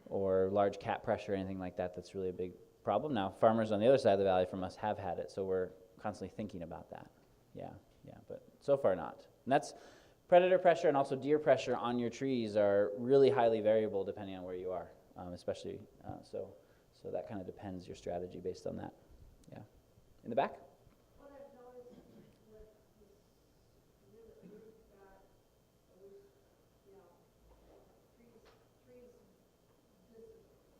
or large cat pressure or anything like that that's really a big problem. Now, farmers on the other side of the valley from us have had it, so we're constantly thinking about that. Yeah, but so far not. And that's predator pressure and also deer pressure on your trees are really highly variable depending on where you are, especially, so that kind of depends your strategy based on that. Yeah. In the back? What I've noticed with this group that trees just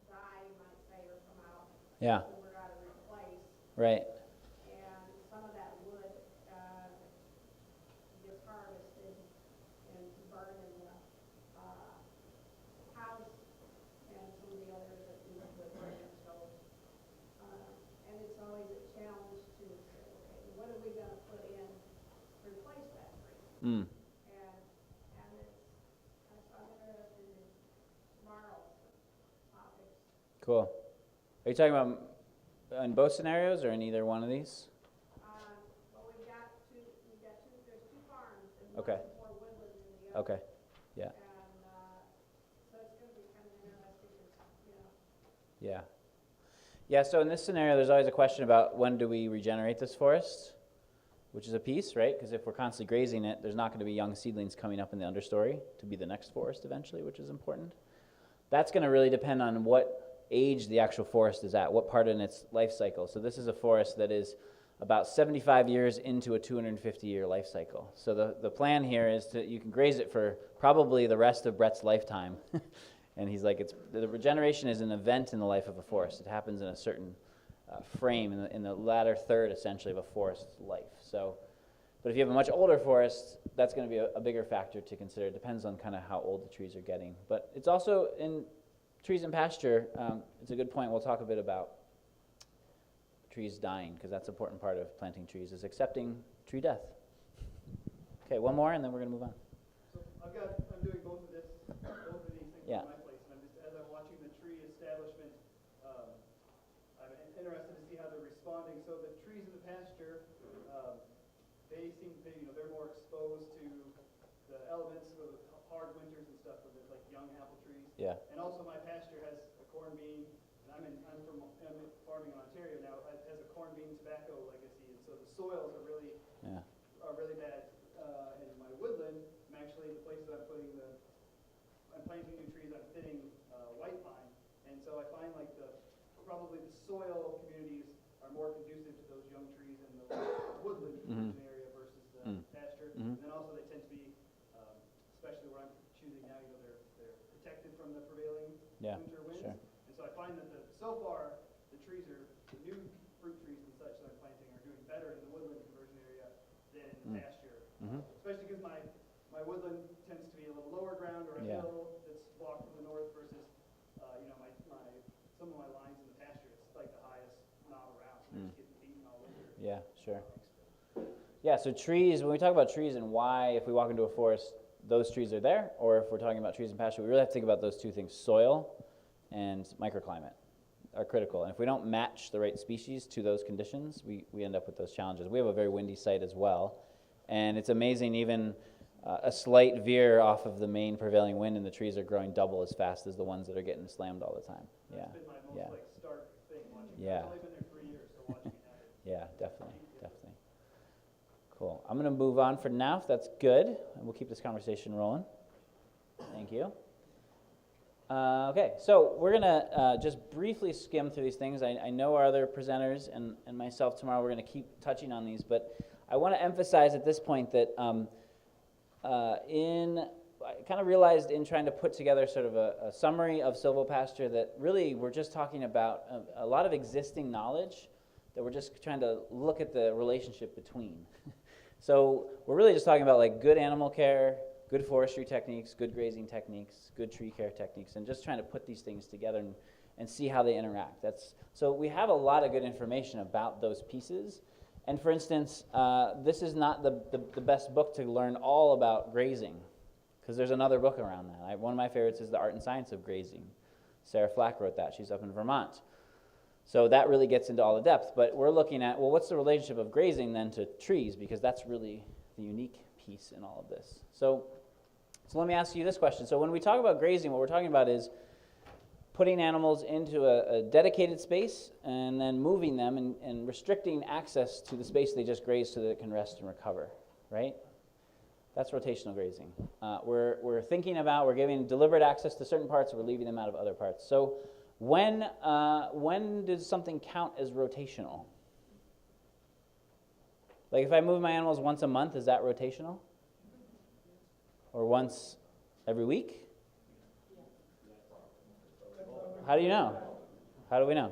die, you might say, or come out. Yeah. So we're got to replace. Right. And some of that wood gets harvested and burned in the house, and some of the others that do wood burning. So, and it's always a challenge to say, okay, what are we going to put in to replace that tree? Mm. And that's I'm interested in tomorrow's topics. Cool. Are you talking about in both scenarios or in either one of these? Well, there's two farms, and Okay. one's more woodland than the other. Okay. Yeah. And so it's going to be kind of interesting, Yeah. Yeah, so in this scenario, there's always a question about when do we regenerate this forest, which is a piece, right? Because if we're constantly grazing it, there's not going to be young seedlings coming up in the understory to be the next forest eventually, which is important. That's going to really depend on what age the actual forest is at, what part in its life cycle. So this is a forest that is about 75 years into a 250-year life cycle. So the plan here is you can graze it for probably the rest of Brett's lifetime. And he's like, the regeneration is an event in the life of a forest. It happens in a certain frame, in the latter third, essentially, of a forest's life. So, but if you have a much older forest, that's going to be a bigger factor to consider. It depends on kind of how old the trees are getting. But it's also in trees and pasture, it's a good point. We'll talk a bit about trees dying, because that's an important part of planting trees, is accepting tree death. Okay, one more, and then we're going to move on. So I'm doing both of these things Yeah. on my place, and as I'm watching the tree establishment, I'm interested to see how they're responding. So the trees in the pasture, they seem to, they're more exposed to the elements of the winters and stuff with like young apple trees. Yeah. And also my pasture has a corn bean, and I'm farming in Ontario now. It has a corn bean tobacco legacy, and so the soils are really Yeah. bad. In my woodland, I'm actually the place that I'm planting new trees. I'm thinning white pine, and so I find like probably the soil communities are more conducive to those young trees in the woodland area versus the pasture. And then also they tend to be, especially where I'm choosing now, they're protected from the prevailing winter winds. Sure. And so I find that so far the new fruit trees and such that I'm planting are doing better in the woodland conversion area than in the pasture. Especially because my woodland tends to be a little lower ground or a hill that's blocked from the north versus some of my lines in the pasture, it's like the highest knob around, so they're just getting beaten all winter. Yeah, sure. Yeah, so trees, when we talk about trees and why, if we walk into a forest, those trees are there, or if we're talking about trees and pasture, we really have to think about those two things. Soil and microclimate are critical. And if we don't match the right species to those conditions, we end up with those challenges. We have a very windy site as well, and it's amazing, even a slight veer off of the main prevailing wind and the trees are growing double as fast as the ones that are getting slammed all the time. That's been my most stark thing watching. Yeah. I've only been there 3 years, so watching it happen. Yeah, definitely. Cool. I'm going to move on for now, if that's good, and we'll keep this conversation rolling. Thank you. Okay, so we're going to just briefly skim through these things. I know our other presenters and myself tomorrow, we're going to keep touching on these, but I want to emphasize at this point that I kind of realized in trying to put together sort of a summary of Silvopasture that really we're just talking about a lot of existing knowledge that we're just trying to look at the relationship between. So we're really just talking about like good animal care, good forestry techniques, good grazing techniques, good tree care techniques, and just trying to put these things together and see how they interact. So we have a lot of good information about those pieces. And for instance, this is not the best book to learn all about grazing, because there's another book around that. One of my favorites is The Art and Science of Grazing. Sarah Flack wrote that. She's up in Vermont. So that really gets into all the depth. But we're looking at, well, what's the relationship of grazing then to trees? Because that's really the unique piece in all of this. So let me ask you this question. So when we talk about grazing, what we're talking about is putting animals into a dedicated space and then moving them and restricting access to the space they just grazed so that it can rest and recover, right? That's rotational grazing. We're thinking about, we're giving deliberate access to certain parts, we're leaving them out of other parts. So when does something count as rotational? Like if I move my animals once a month, is that rotational? Or once every week? How do you know? How do we know?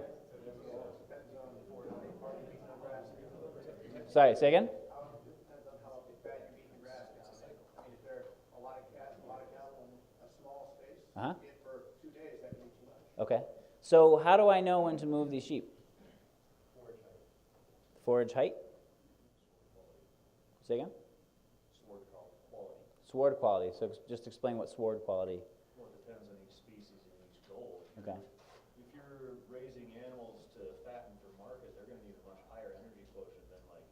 Sorry, say again? Uh-huh. Okay. So how do I know when to move these sheep? Forage height. Say again? Sward quality. Sward quality. So just explain what sward quality. Well, it depends on each species and each goal. Okay. If you're raising animals to fatten for market, they're going to need a much higher energy quotient than like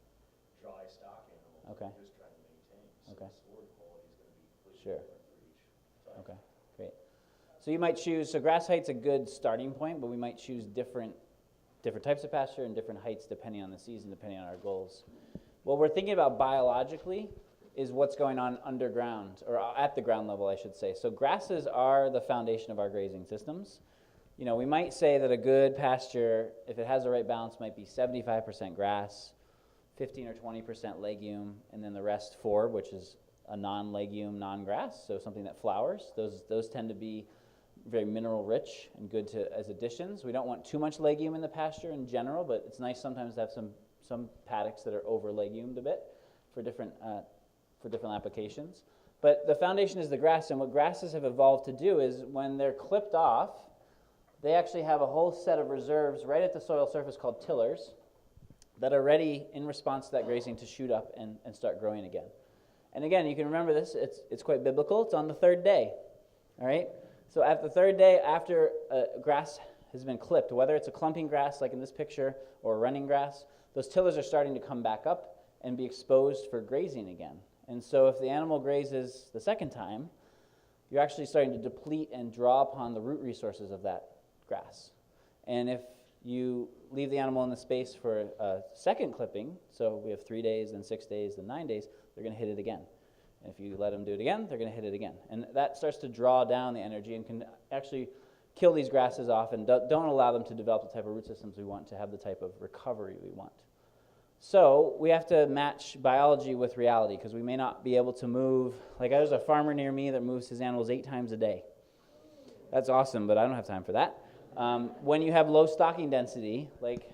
dry stock animals. Okay. You're just trying to maintain. So Okay. the sward quality is going to be completely Sure. different for each type. Okay, great. So you might choose, so grass height's a good starting point, but we might choose different types of pasture and different heights depending on the season, depending on our goals. What we're thinking about biologically is what's going on underground, or at the ground level, I should say. So grasses are the foundation of our grazing systems. You know, we might say that a good pasture, if it has the right balance, might be 75% grass, 15 or 20% legume, and then the rest forb, which is a non-legume, non-grass, so something that flowers. Those tend to be very mineral rich and good as additions. We don't want too much legume in the pasture in general, but it's nice sometimes to have some paddocks that are over legumed a bit for different applications. But the foundation is the grass, and what grasses have evolved to do is when they're clipped off, they actually have a whole set of reserves right at the soil surface called tillers that are ready in response to that grazing to shoot up and start growing again. And again, you can remember this, it's quite biblical. It's on the third day, all right? So at the third day after grass has been clipped, whether it's a clumping grass like in this picture or running grass, those tillers are starting to come back up and be exposed for grazing again. And so if the animal grazes the second time, you're actually starting to deplete and draw upon the root resources of that grass. And if you leave the animal in the space for a second clipping, so we have 3 days, then 6 days, then 9 days, they're going to hit it again. And if you let them do it again, they're going to hit it again. And that starts to draw down the energy and can actually kill these grasses off and don't allow them to develop the type of root systems we want to have the type of recovery we want. So we have to match biology with reality because we may not be able to move. Like there's a farmer near me that moves his animals 8 times a day. That's awesome, but I don't have time for that. When you have low stocking density, like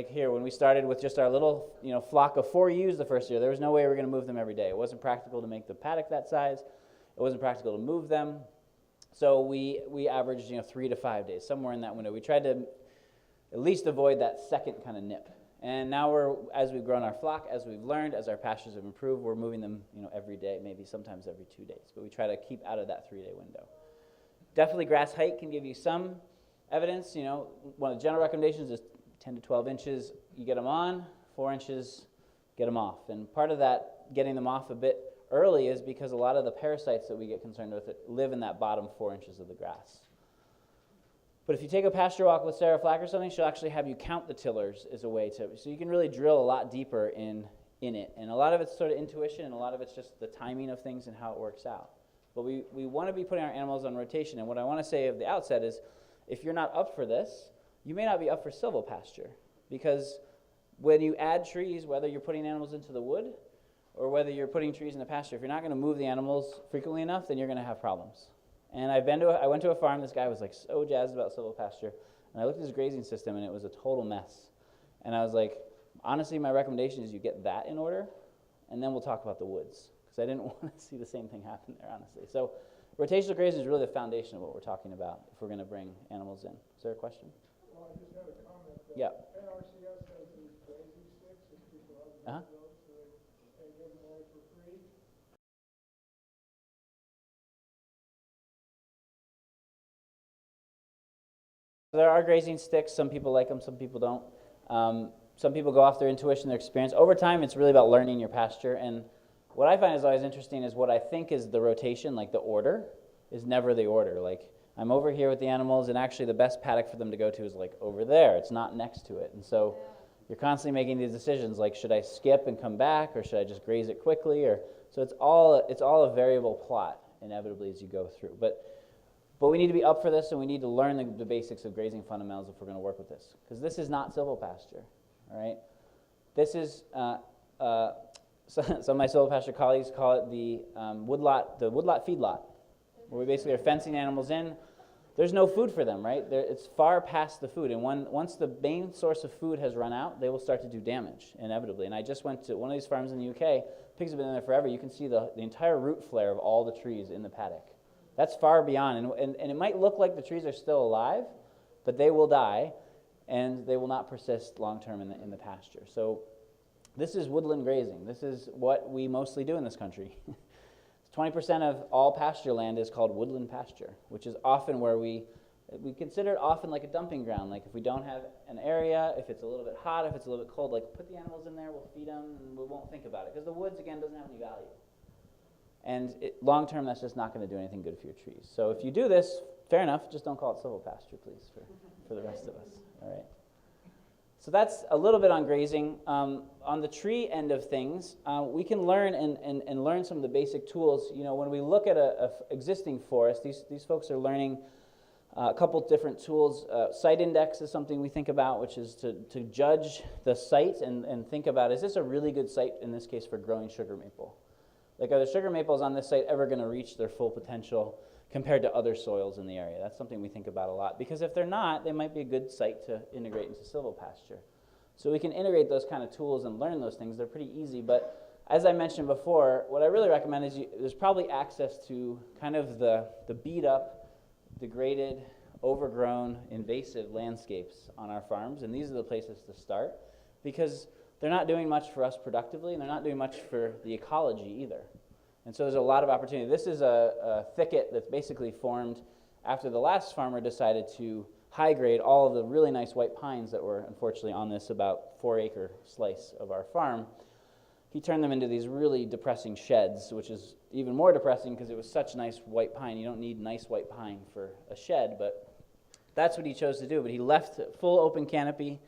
here, when we started with just our little flock of 4 ewes the first year, there was no way we were going to move them every day. It wasn't practical to make the paddock that size. It wasn't practical to move them. So we averaged 3 to 5 days, somewhere in that window. We tried to at least avoid that second kind of nip. And now as we've grown our flock, as we've learned, as our pastures have improved, we're moving them every day, maybe sometimes every 2 days. But we try to keep out of that 3-day window. Definitely grass height can give you some evidence. One of the general recommendations is 10 to 12 inches, you get them on, 4 inches, get them off. And part of that, getting them off a bit early, is because a lot of the parasites that we get concerned with live in that bottom 4 inches of the grass. But if you take a pasture walk with Sarah Flack or something, she'll actually have you count the tillers as a way to, so you can really drill a lot deeper in it. And a lot of it's sort of intuition, and a lot of it's just the timing of things and how it works out. But we want to be putting our animals on rotation, and what I want to say at the outset is, if you're not up for this, you may not be up for silvopasture, because when you add trees, whether you're putting animals into the wood or whether you're putting trees in the pasture, if you're not going to move the animals frequently enough, then you're going to have problems. And I went to a farm, this guy was like so jazzed about silvopasture, and I looked at his grazing system and it was a total mess. And I was like, honestly, my recommendation is you get that in order, and then we'll talk about the woods, because I didn't want to see the same thing happen there, honestly. So rotational grazing is really the foundation of what we're talking about if we're going to bring animals in. Is there a question? Well, I just had a comment. Yeah. NRCS has these grazing sticks, if people have those, so they give them away for free. There are grazing sticks. Some people like them, some people don't. Some people go off their intuition, their experience. Over time, it's really about learning your pasture. And what I find is always interesting is what I think is the rotation, like the order, is never the order. Like, I'm over here with the animals, and actually the best paddock for them to go to is like over there. It's not next to it. And so you're constantly making these decisions, like should I skip and come back, or should I just graze it quickly? So it's all a variable plot, inevitably, as you go through. But we need to be up for this, and we need to learn the basics of grazing fundamentals if we're going to work with this. Because this is not silvopasture, all right? This is, some of my silvopasture colleagues call it the woodlot feedlot, where we basically are fencing animals in. There's no food for them, right? It's far past the food, and once the main source of food has run out, they will start to do damage, inevitably. And I just went to one of these farms in the UK. Pigs have been in there forever. You can see the entire root flare of all the trees in the paddock. That's far beyond, and it might look like the trees are still alive, but they will die, and they will not persist long-term in the pasture. So this is woodland grazing. This is what we mostly do in this country. 20% of all pasture land is called woodland pasture, which is often where we consider it often like a dumping ground. Like if we don't have an area, if it's a little bit hot, if it's a little bit cold, like put the animals in there, we'll feed them, and we won't think about it, because the woods, again, doesn't have any value. And long-term, that's just not going to do anything good for your trees. So if you do this, fair enough, just don't call it silvopasture, please, for the rest of us. All right. So that's a little bit on grazing. On the tree end of things, we can learn and learn some of the basic tools. When we look at a existing forest, these folks are learning a couple different tools. Site index is something we think about, which is to judge the site and think about, is this a really good site, in this case, for growing sugar maple? Like, are the sugar maples on this site ever going to reach their full potential compared to other soils in the area? That's something we think about a lot, because if they're not, they might be a good site to integrate into silvopasture. So we can integrate those kind of tools and learn those things. They're pretty easy, but as I mentioned before, what I really recommend is there's probably access to kind of the beat up, degraded, overgrown, invasive landscapes on our farms, and these are the places to start, because they're not doing much for us productively, and they're not doing much for the ecology either. And so there's a lot of opportunity. This is a thicket that's basically formed after the last farmer decided to high grade all of the really nice white pines that were unfortunately on this about 4-acre slice of our farm. he turned them into these really depressing sheds, which is even more depressing because it was such nice white pine. You don't need nice white pine for a shed, but that's what he chose to do. But he left full open canopy,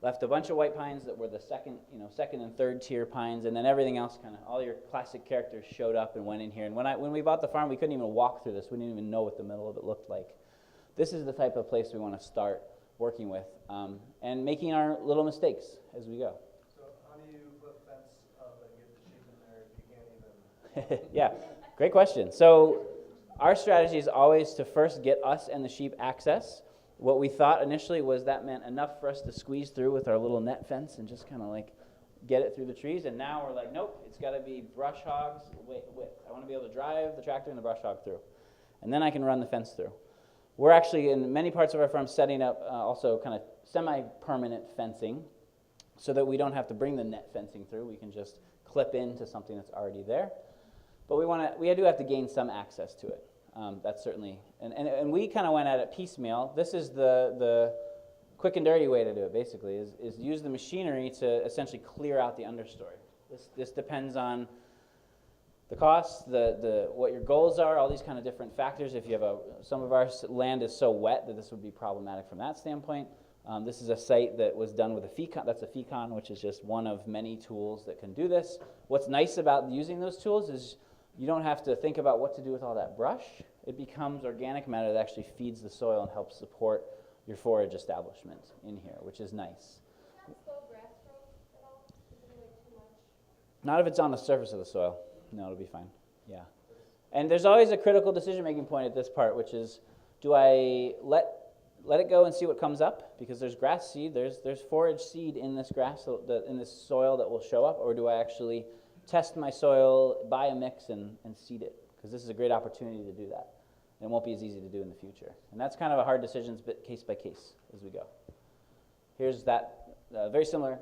left a bunch of white pines that were the second and third tier pines, and then everything else, kind of all your classic characters showed up and went in here. And when we bought the farm, we couldn't even walk through this. We didn't even know what the middle of it looked like. This is the type of place we want to start working with, and making our little mistakes as we go. So how do you put a fence up and get the sheep in there if you can't even? Yeah, great question. So our strategy is always to first get us and the sheep access. What we thought initially was that meant enough for us to squeeze through with our little net fence and just kind of like get it through the trees. And now we're like, nope, it's got to be brush hogs width. I want to be able to drive the tractor and the brush hog through. And then I can run the fence through. We're actually, in many parts of our farm, setting up also kind of semi-permanent fencing so that we don't have to bring the net fencing through. We can just clip into something that's already there. But we do have to gain some access to it. That's certainly, and we kind of went at it piecemeal. This is the quick and dirty way to do it, basically, is use the machinery to essentially clear out the understory. This depends on the cost, what your goals are, all these kind of different factors. If you have some of our land is so wet that this would be problematic from that standpoint. This is a site that was done with a Fecon. That's a Fecon, which is just one of many tools that can do this. What's nice about using those tools is you don't have to think about what to do with all that brush. It becomes organic matter that actually feeds the soil and helps support your forage establishment in here, which is nice. Does that slow grass growth at all? Is it like too much? Not if it's on the surface of the soil. No, it'll be fine. Yeah. And there's always a critical decision-making point at this part, which is, do I let it go and see what comes up? Because there's grass seed, there's forage seed in this grass, in this soil that will show up, or do I actually test my soil, buy a mix, and seed it? Because this is a great opportunity to do that. And it won't be as easy to do in the future. And that's kind of a hard decision, case by case, as we go. Here's that very similar,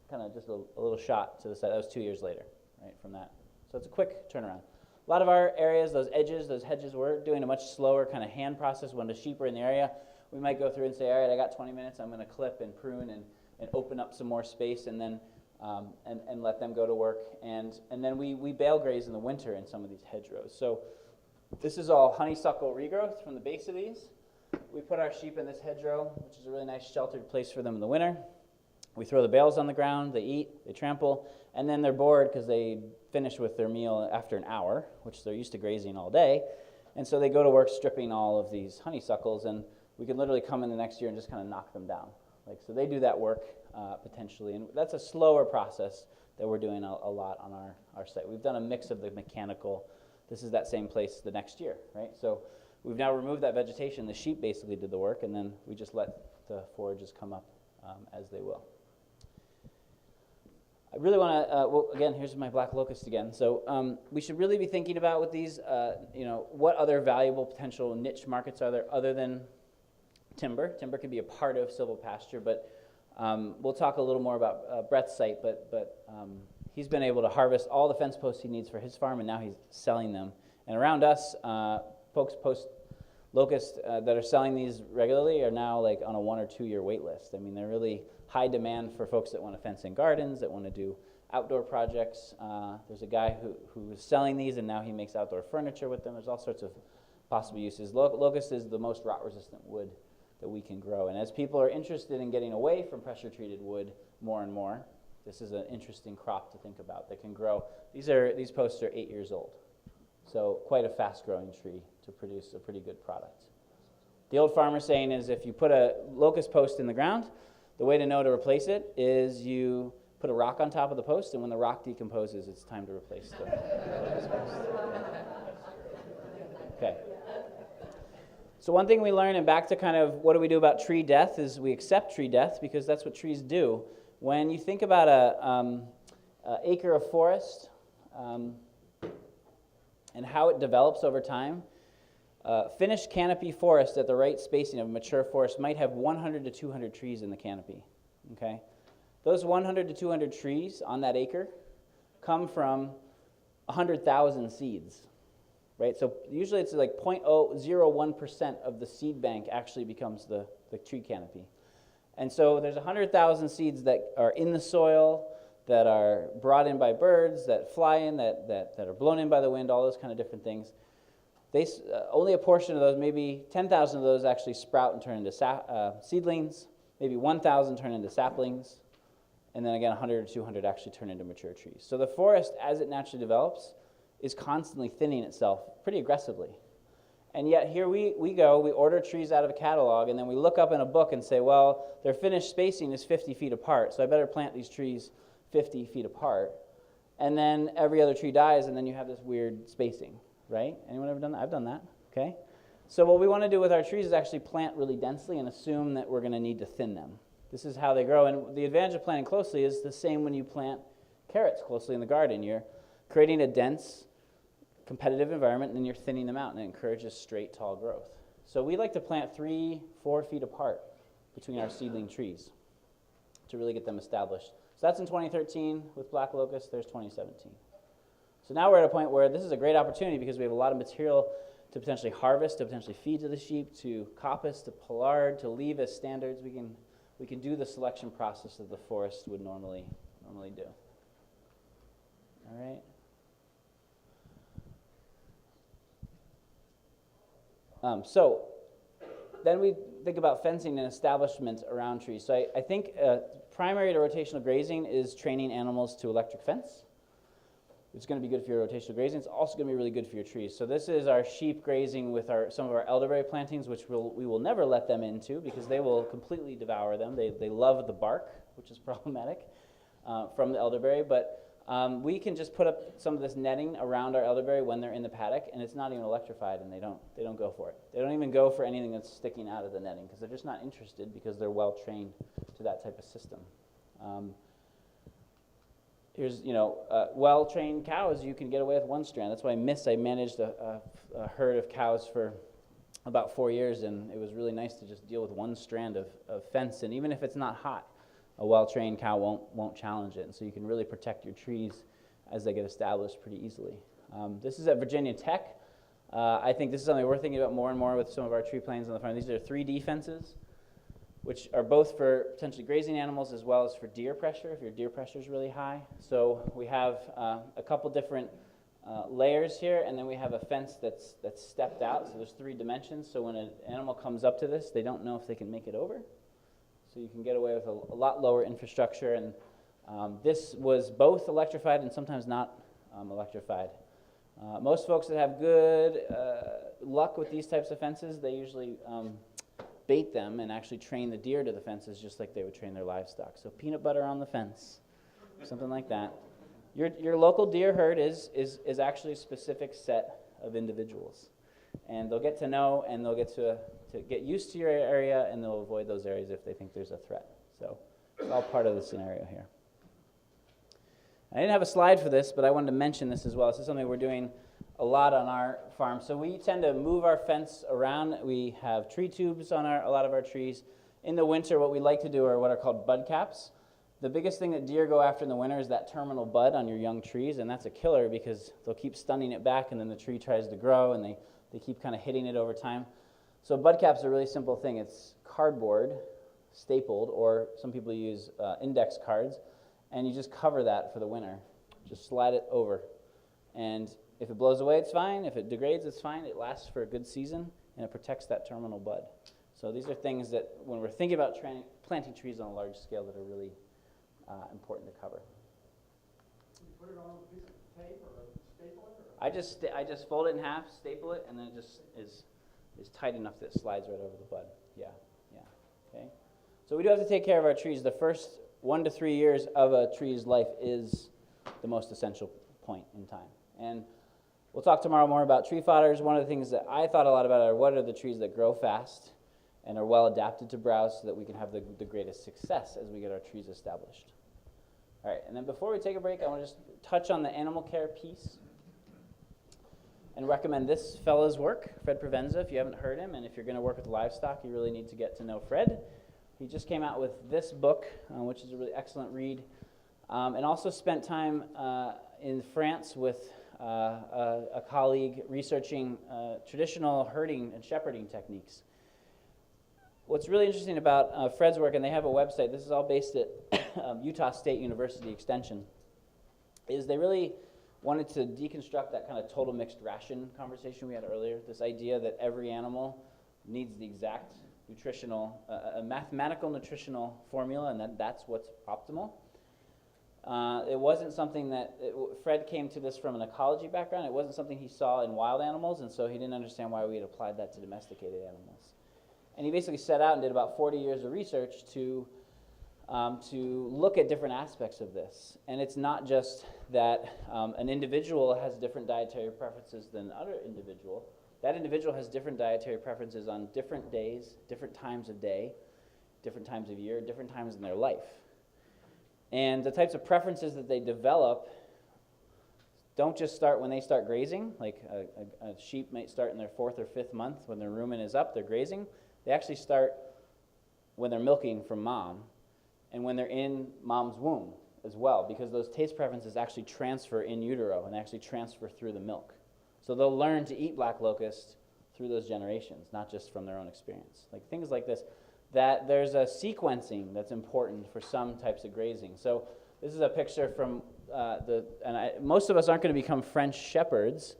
kind of just a little shot to the side. That was 2 years later, right, from that. So it's a quick turnaround. A lot of our areas, those hedges, we're doing a much slower kind of hand process. When the sheep are in the area, we might go through and say, all right, I got 20 minutes, I'm going to clip and prune and open up some more space, and then and let them go to work. And then we bale graze in the winter in some of these hedgerows. So this is all honeysuckle regrowth from the base of these. We put our sheep in this hedgerow, which is a really nice sheltered place for them in the winter. We throw the bales on the ground, they eat, they trample, and then they're bored because they finish with their meal after an hour, which they're used to grazing all day. And so they go to work stripping all of these honeysuckles, and we can literally come in the next year and just kind of knock them down. So they do that work potentially, and that's a slower process that we're doing a lot on our site. We've done a mix of the mechanical. This is that same place the next year, right? So we've now removed that vegetation. The sheep basically did the work, and then we just let the forages come up as they will. I really want to, well, again, here's my black locust again. So we should really be thinking about with these, what other valuable potential niche markets are there other than timber. Timber can be a part of silvopasture, but we'll talk a little more about Brett's site, but he's been able to harvest all the fence posts he needs for his farm, and now he's selling them. And around us, folks post locust that are selling these regularly are now like on a 1 or 2 year wait list. I mean, they're really high demand for folks that want to fence in gardens, that want to do outdoor projects. There's a guy who is selling these, and now he makes outdoor furniture with them. There's all sorts of possible uses. Locust is the most rot-resistant wood that we can grow. And as people are interested in getting away from pressure-treated wood more and more, this is an interesting crop to think about that can grow. These posts are 8 years old, so quite a fast-growing tree to produce a pretty good product. The old farmer saying is if you put a locust post in the ground, the way to know to replace it is you put a rock on top of the post, and when the rock decomposes, it's time to replace the locust post. Okay. So one thing we learn, and back to kind of what do we do about tree death, is we accept tree death because that's what trees do. When you think about an acre of forest and how it develops over time, finished canopy forest at the right spacing of mature forest might have 100 to 200 trees in the canopy. Okay, those 100 to 200 trees on that acre come from 100,000 seeds. Right? So usually it's like 0.001% of the seed bank actually becomes the tree canopy. And so there's 100,000 seeds that are in the soil, that are brought in by birds, that fly in, that are blown in by the wind, all those kind of different things. Only a portion of those, maybe 10,000 of those actually sprout and turn into seedlings, maybe 1,000 turn into saplings, and then again 100 or 200 actually turn into mature trees. So the forest, as it naturally develops, is constantly thinning itself pretty aggressively. And yet here we order trees out of a catalog, and then we look up in a book and say, well, their finished spacing is 50 feet apart, so I better plant these trees 50 feet apart. And then every other tree dies, and then you have this weird spacing, right? Anyone ever done that? I've done that, okay? So what we want to do with our trees is actually plant really densely and assume that we're going to need to thin them. This is how they grow, and the advantage of planting closely is the same when you plant carrots closely in the garden. You're creating a dense, competitive environment, and then you're thinning them out, and it encourages straight, tall growth. So we like to plant 3-4 feet apart between our seedling trees to really get them established. So that's in 2013 with black locust. There's 2017. So now we're at a point where this is a great opportunity because we have a lot of material to potentially harvest, to potentially feed to the sheep, to coppice, to pollard, to leave as standards. We can do the selection process that the forest would normally do. All right. So then we think about fencing and establishment around trees. So I think primary to rotational grazing is training animals to electric fence. It's going to be good for your rotational grazing. It's also going to be really good for your trees. So this is our sheep grazing with some of our elderberry plantings, which we will never let them into because they will completely devour them. They love the bark, which is problematic from the elderberry. But we can just put up some of this netting around our elderberry when they're in the paddock, and it's not even electrified, and they don't go for it. They don't even go for anything that's sticking out of the netting because they're just not interested because they're well trained to that type of system. Here's, well-trained cows, you can get away with one strand. That's why I managed a herd of cows for about 4 years, and it was really nice to just deal with one strand of fence. And even if it's not hot, a well-trained cow won't challenge it. And so you can really protect your trees as they get established pretty easily. This is at Virginia Tech. I think this is something we're thinking about more and more with some of our tree plantings on the farm. These are 3D fences, which are both for potentially grazing animals as well as for deer pressure, if your deer pressure is really high. So we have a couple different layers here, and then we have a fence that's stepped out, so there's 3 dimensions. So when an animal comes up to this, they don't know if they can make it over. So you can get away with a lot lower infrastructure, and this was both electrified and sometimes not electrified. Most folks that have good luck with these types of fences, they usually bait them and actually train the deer to the fences just like they would train their livestock. So peanut butter on the fence, something like that. Your local deer herd is actually a specific set of individuals. And they'll get to know, and they'll get to get used to your area, and they'll avoid those areas if they think there's a threat. So it's all part of the scenario here. I didn't have a slide for this, but I wanted to mention this as well. This is something we're doing a lot on our farm. So we tend to move our fence around. We have tree tubes on a lot of our trees. In the winter, what we like to do are what are called bud caps. The biggest thing that deer go after in the winter is that terminal bud on your young trees, and that's a killer because they'll keep stunning it back, and then the tree tries to grow, and they keep kind of hitting it over time. So bud caps are a really simple thing. It's cardboard stapled, or some people use index cards, and you just cover that for the winter. Just slide it over. And if it blows away, it's fine. If it degrades, it's fine. It lasts for a good season, and it protects that terminal bud. So these are things that, when we're thinking about planting trees on a large scale, that are really important to cover. You put it on a piece of tape or staple it? Or? I just fold it in half, staple it, and then it just is tight enough that it slides right over the bud. Yeah. Okay. So we do have to take care of our trees. The first 1 to 3 years of a tree's life is the most essential point in time. And we'll talk tomorrow more about tree fodders. One of the things that I thought a lot about are what are the trees that grow fast and are well adapted to browse so that we can have the greatest success as we get our trees established. All right, and then before we take a break, I want to just touch on the animal care piece and recommend this fellow's work, Fred Provenza, if you haven't heard him, and if you're going to work with livestock, you really need to get to know Fred. He just came out with this book, which is a really excellent read, and also spent time in France with a colleague researching traditional herding and shepherding techniques. what's really interesting about Fred's work, and they have a website, this is all based at Utah State University Extension, is they really wanted to deconstruct that kind of total mixed ration conversation we had earlier, this idea that every animal needs the exact nutritional, a mathematical nutritional formula, and that's what's optimal. It wasn't something that, Fred came to this from an ecology background, it wasn't something he saw in wild animals, and so he didn't understand why we had applied that to domesticated animals. And he basically set out and did about 40 years of research to look at different aspects of this. And it's not just that an individual has different dietary preferences than another individual. That individual has different dietary preferences on different days, different times of day, different times of year, different times in their life. And the types of preferences that they develop don't just start when they start grazing, like a sheep might start in their 4th or 5th month when their rumen is up, they're grazing. They actually start when they're milking from mom and when they're in mom's womb as well, because those taste preferences actually transfer in utero and actually transfer through the milk. So they'll learn to eat black locust through those generations, not just from their own experience. Like things like this, that there's a sequencing that's important for some types of grazing. So this is a picture from most of us aren't going to become French shepherds,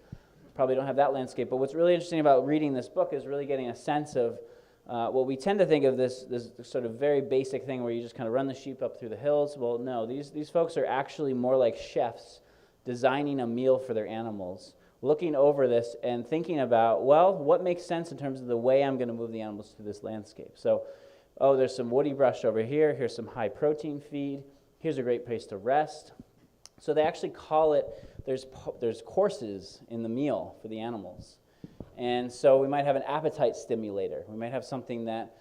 probably don't have that landscape, but what's really interesting about reading this book is really getting a sense of what we tend to think of this sort of very basic thing where you just kind of run the sheep up through the hills. Well, no, these folks are actually more like chefs designing a meal for their animals, looking over this and thinking about, well, what makes sense in terms of the way I'm going to move the animals through this landscape. So, oh, there's some woody brush over here. Here's some high protein feed. Here's a great place to rest. So they actually call it, there's courses in the meal for the animals. And so we might have an appetite stimulator. We might have something that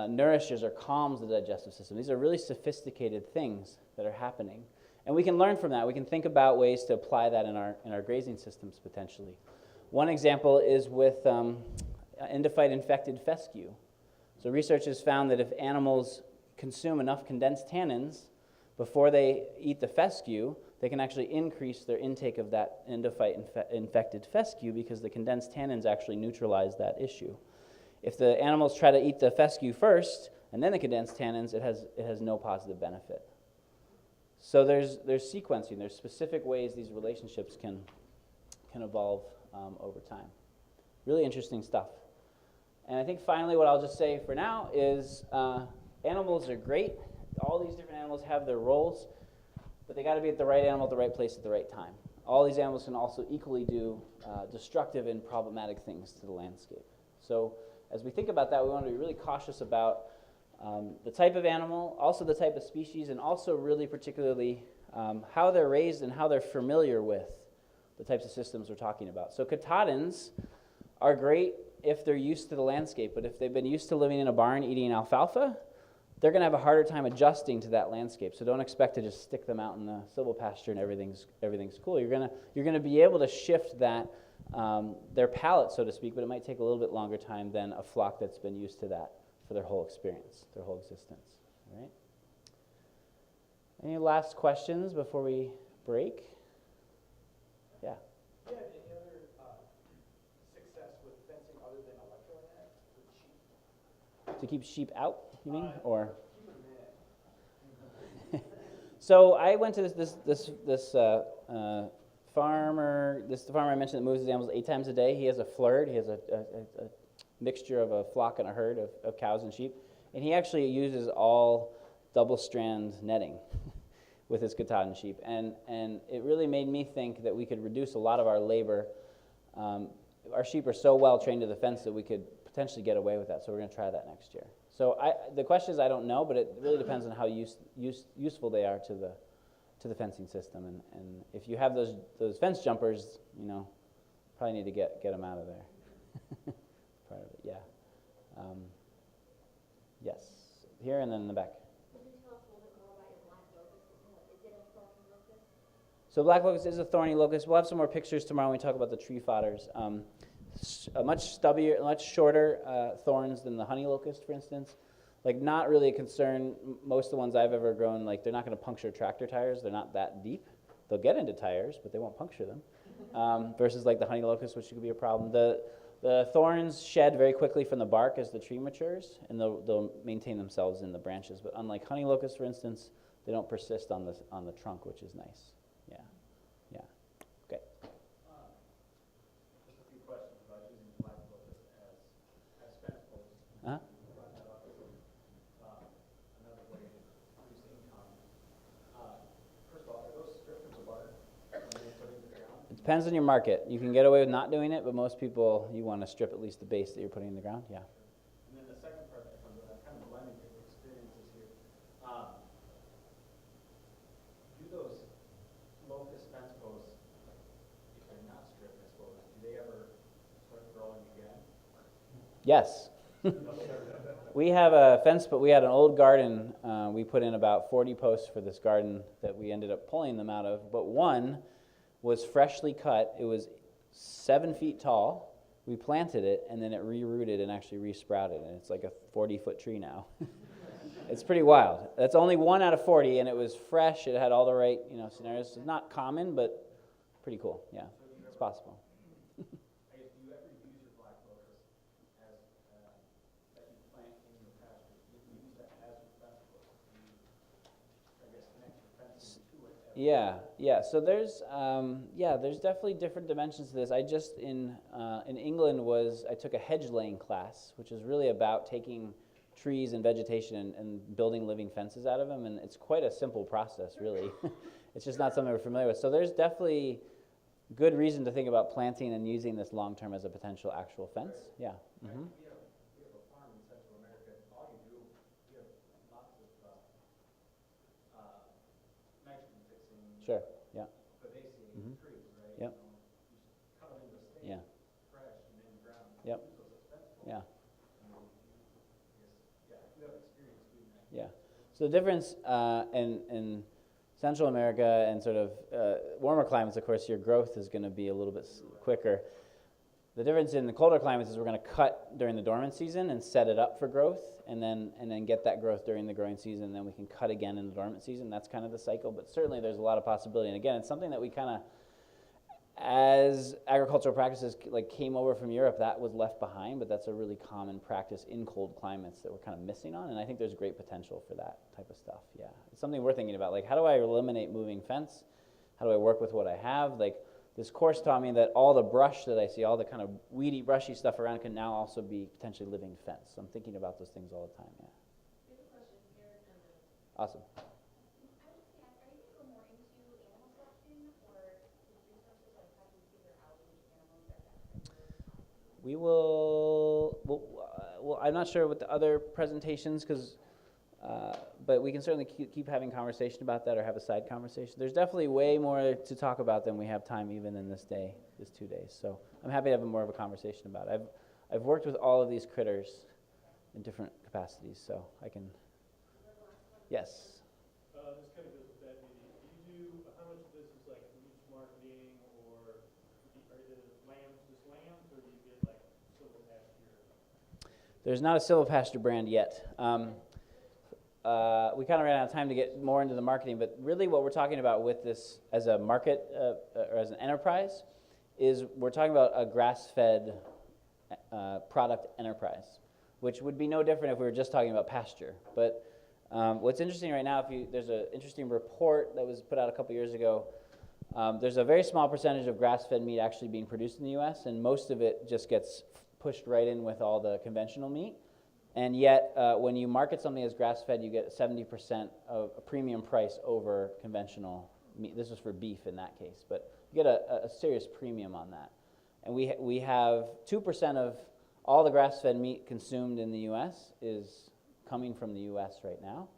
nourishes or calms the digestive system. These are really sophisticated things that are happening. And we can learn from that. We can think about ways to apply that in our grazing systems potentially. One example is with endophyte infected fescue. So research has found that if animals consume enough condensed tannins before they eat the fescue, they can actually increase their intake of that endophyte infected fescue because the condensed tannins actually neutralize that issue. If the animals try to eat the fescue first and then the condensed tannins, it has no positive benefit. So there's sequencing. There's specific ways these relationships can evolve over time. Really interesting stuff. And I think finally what I'll just say for now is animals are great. All these different animals have their roles, but they got to be at the right animal at the right place at the right time. All these animals can also equally do destructive and problematic things to the landscape. So as we think about that, we want to be really cautious about the type of animal, also the type of species, and also really particularly how they're raised and how they're familiar with the types of systems we're talking about. So katahdins are great if they're used to the landscape, but if they've been used to living in a barn eating alfalfa, they're going to have a harder time adjusting to that landscape. So don't expect to just stick them out in the silvopasture and everything's cool. You're going to be able to shift that their palate, so to speak, but it might take a little bit longer time than a flock that's been used to that for their whole experience, their whole existence. All right? Any last questions before we break? Yeah. Do you have any other success with fencing other than electronet with sheep? To keep sheep out, you mean, or? Keep them in. So I went to this farmer. This farmer I mentioned that moves his animals 8 times a day. He has a flirt. He has a mixture of a flock and a herd of cows and sheep, and he actually uses all double-strand netting with his katahdin sheep, and it really made me think that we could reduce a lot of our labor. Our sheep are so well trained to the fence that we could potentially get away with that, so we're going to try that next year. So the question is, I don't know, but it really depends on how useful they are to the fencing system, and if you have those fence jumpers, probably need to get them out of there. Part of it, yeah. Yes, here and then in the back. Could you tell us a little bit more about your black locust? Is it a thorny locust? So black locust is a thorny locust. We'll have some more pictures tomorrow when we talk about the tree fodders. A much stubbier, much shorter thorns than the honey locust, for instance. Like not really a concern. Most of the ones I've ever grown, like they're not going to puncture tractor tires. They're not that deep. They'll get into tires, but they won't puncture them. Versus like the honey locust, which could be a problem. The The thorns shed very quickly from the bark as the tree matures, and they'll maintain themselves in the branches. But unlike honey locusts, for instance, they don't persist on the trunk, which is nice. Yeah, yeah. Okay. Just a few questions about using black locust as fence posts. Uh-huh. You brought that up as another way to produce income. First of all, are those strips of bark when they put in the ground? It depends on your market. You can get away with not doing it, but most people, you want to strip at least the base that you're putting in the ground. Yeah. And then the second part that comes with, I'm kind of blending different experiences here. Do those locust fence posts, if they're not stripped, I suppose, do they ever start growing again? Yes. We have a fence, but we had an old garden. We put in about 40 posts for this garden that we ended up pulling them out of. But one was freshly cut. It was 7 feet tall. We planted it, and then it re-rooted and actually re-sprouted. And it's like a 40-foot tree now. It's pretty wild. That's only 1 out of 40, and it was fresh. It had all the right, scenarios. It's not common, but pretty cool. Yeah, it's possible. I guess, do you ever use your black locust as, that you plant in your pasture? Do you use that as your fence post? Do you, I guess, connect your fencing to it? Yeah. So there's definitely different dimensions to this. I just in England I took a hedge laying class, which is really about taking trees and vegetation and building living fences out of them, and it's quite a simple process, really. It's just not something we're familiar with. So there's definitely good reason to think about planting and using this long term as a potential actual fence. Yeah. Mm-hmm. We have a farm in Central America. All you do, we have lots of nitrogen fixing. Sure. Yeah. Vivaciating Mhm. trees, right? Yep. You just cut them into a stake, Yeah. fresh and in the ground. Yep. Use those as fence posts. Yeah. You have experience doing that. Yeah. So the difference in Central America and sort of warmer climates, of course, your growth is going to be a little bit quicker. The difference in the colder climates is we're going to cut during the dormant season and set it up for growth, and then get that growth during the growing season, and then we can cut again in the dormant season. That's kind of the cycle, but certainly there's a lot of possibility. And again, it's something that we kind of, as agricultural practices came over from Europe, that was left behind, but that's a really common practice in cold climates that we're kind of missing on, and I think there's great potential for that type of stuff. Yeah, it's something we're thinking about. How do I eliminate moving fence? How do I work with what I have? This course taught me that all the brush that I see, all the kind of weedy, brushy stuff around can now also be potentially living fence. So I'm thinking about those things all the time. Yeah. Good question, Eric. Awesome. I was just gonna ask, are you gonna go more into animal selection or just resources, like how do you figure out which animals are best? We will. Well, I'm not sure with the other presentations, but we can certainly keep having conversation about that or have a side conversation. There's definitely way more to talk about than we have time even in this 2 days. So I'm happy to have more of a conversation about it. I've worked with all of these critters in different capacities, so I can. Yes. This kind of goes with that, maybe. Do you do, how much of this is like niche marketing, or are the lambs just lambs, or do you get like Silvopasture? There's not a Silvopasture brand yet. We kind of ran out of time to get more into the marketing, but really what we're talking about with this as a market or as an enterprise is we're talking about a grass-fed product enterprise, which would be no different if we were just talking about pasture. But what's interesting right now, there's an interesting report that was put out a couple years ago. There's a very small percentage of grass-fed meat actually being produced in the U.S., and most of it just gets pushed right in with all the conventional meat. And yet, when you market something as grass-fed, you get 70% of a premium price over conventional meat. This was for beef in that case, but you get a serious premium on that. And we have 2% of all the grass-fed meat consumed in the U.S. is coming from the U.S. right now,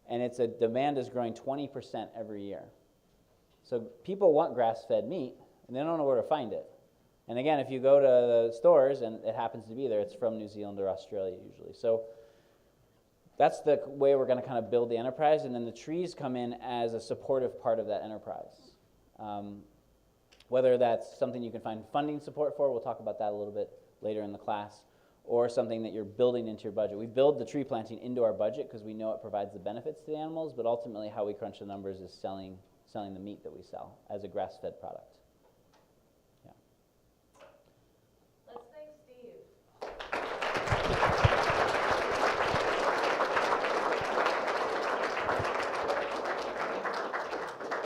and demand is growing 20% every year. So people want grass-fed meat, and they don't know where to find it. And again, if you go to the stores and it happens to be there, it's from New Zealand or Australia usually. So that's the way we're going to kind of build the enterprise, and then the trees come in as a supportive part of that enterprise. Whether that's something you can find funding support for, we'll talk about that a little bit later in the class, or something that you're building into your budget. We build the tree planting into our budget because we know it provides the benefits to the animals, but ultimately how we crunch the numbers is selling the meat that we sell as a grass-fed product.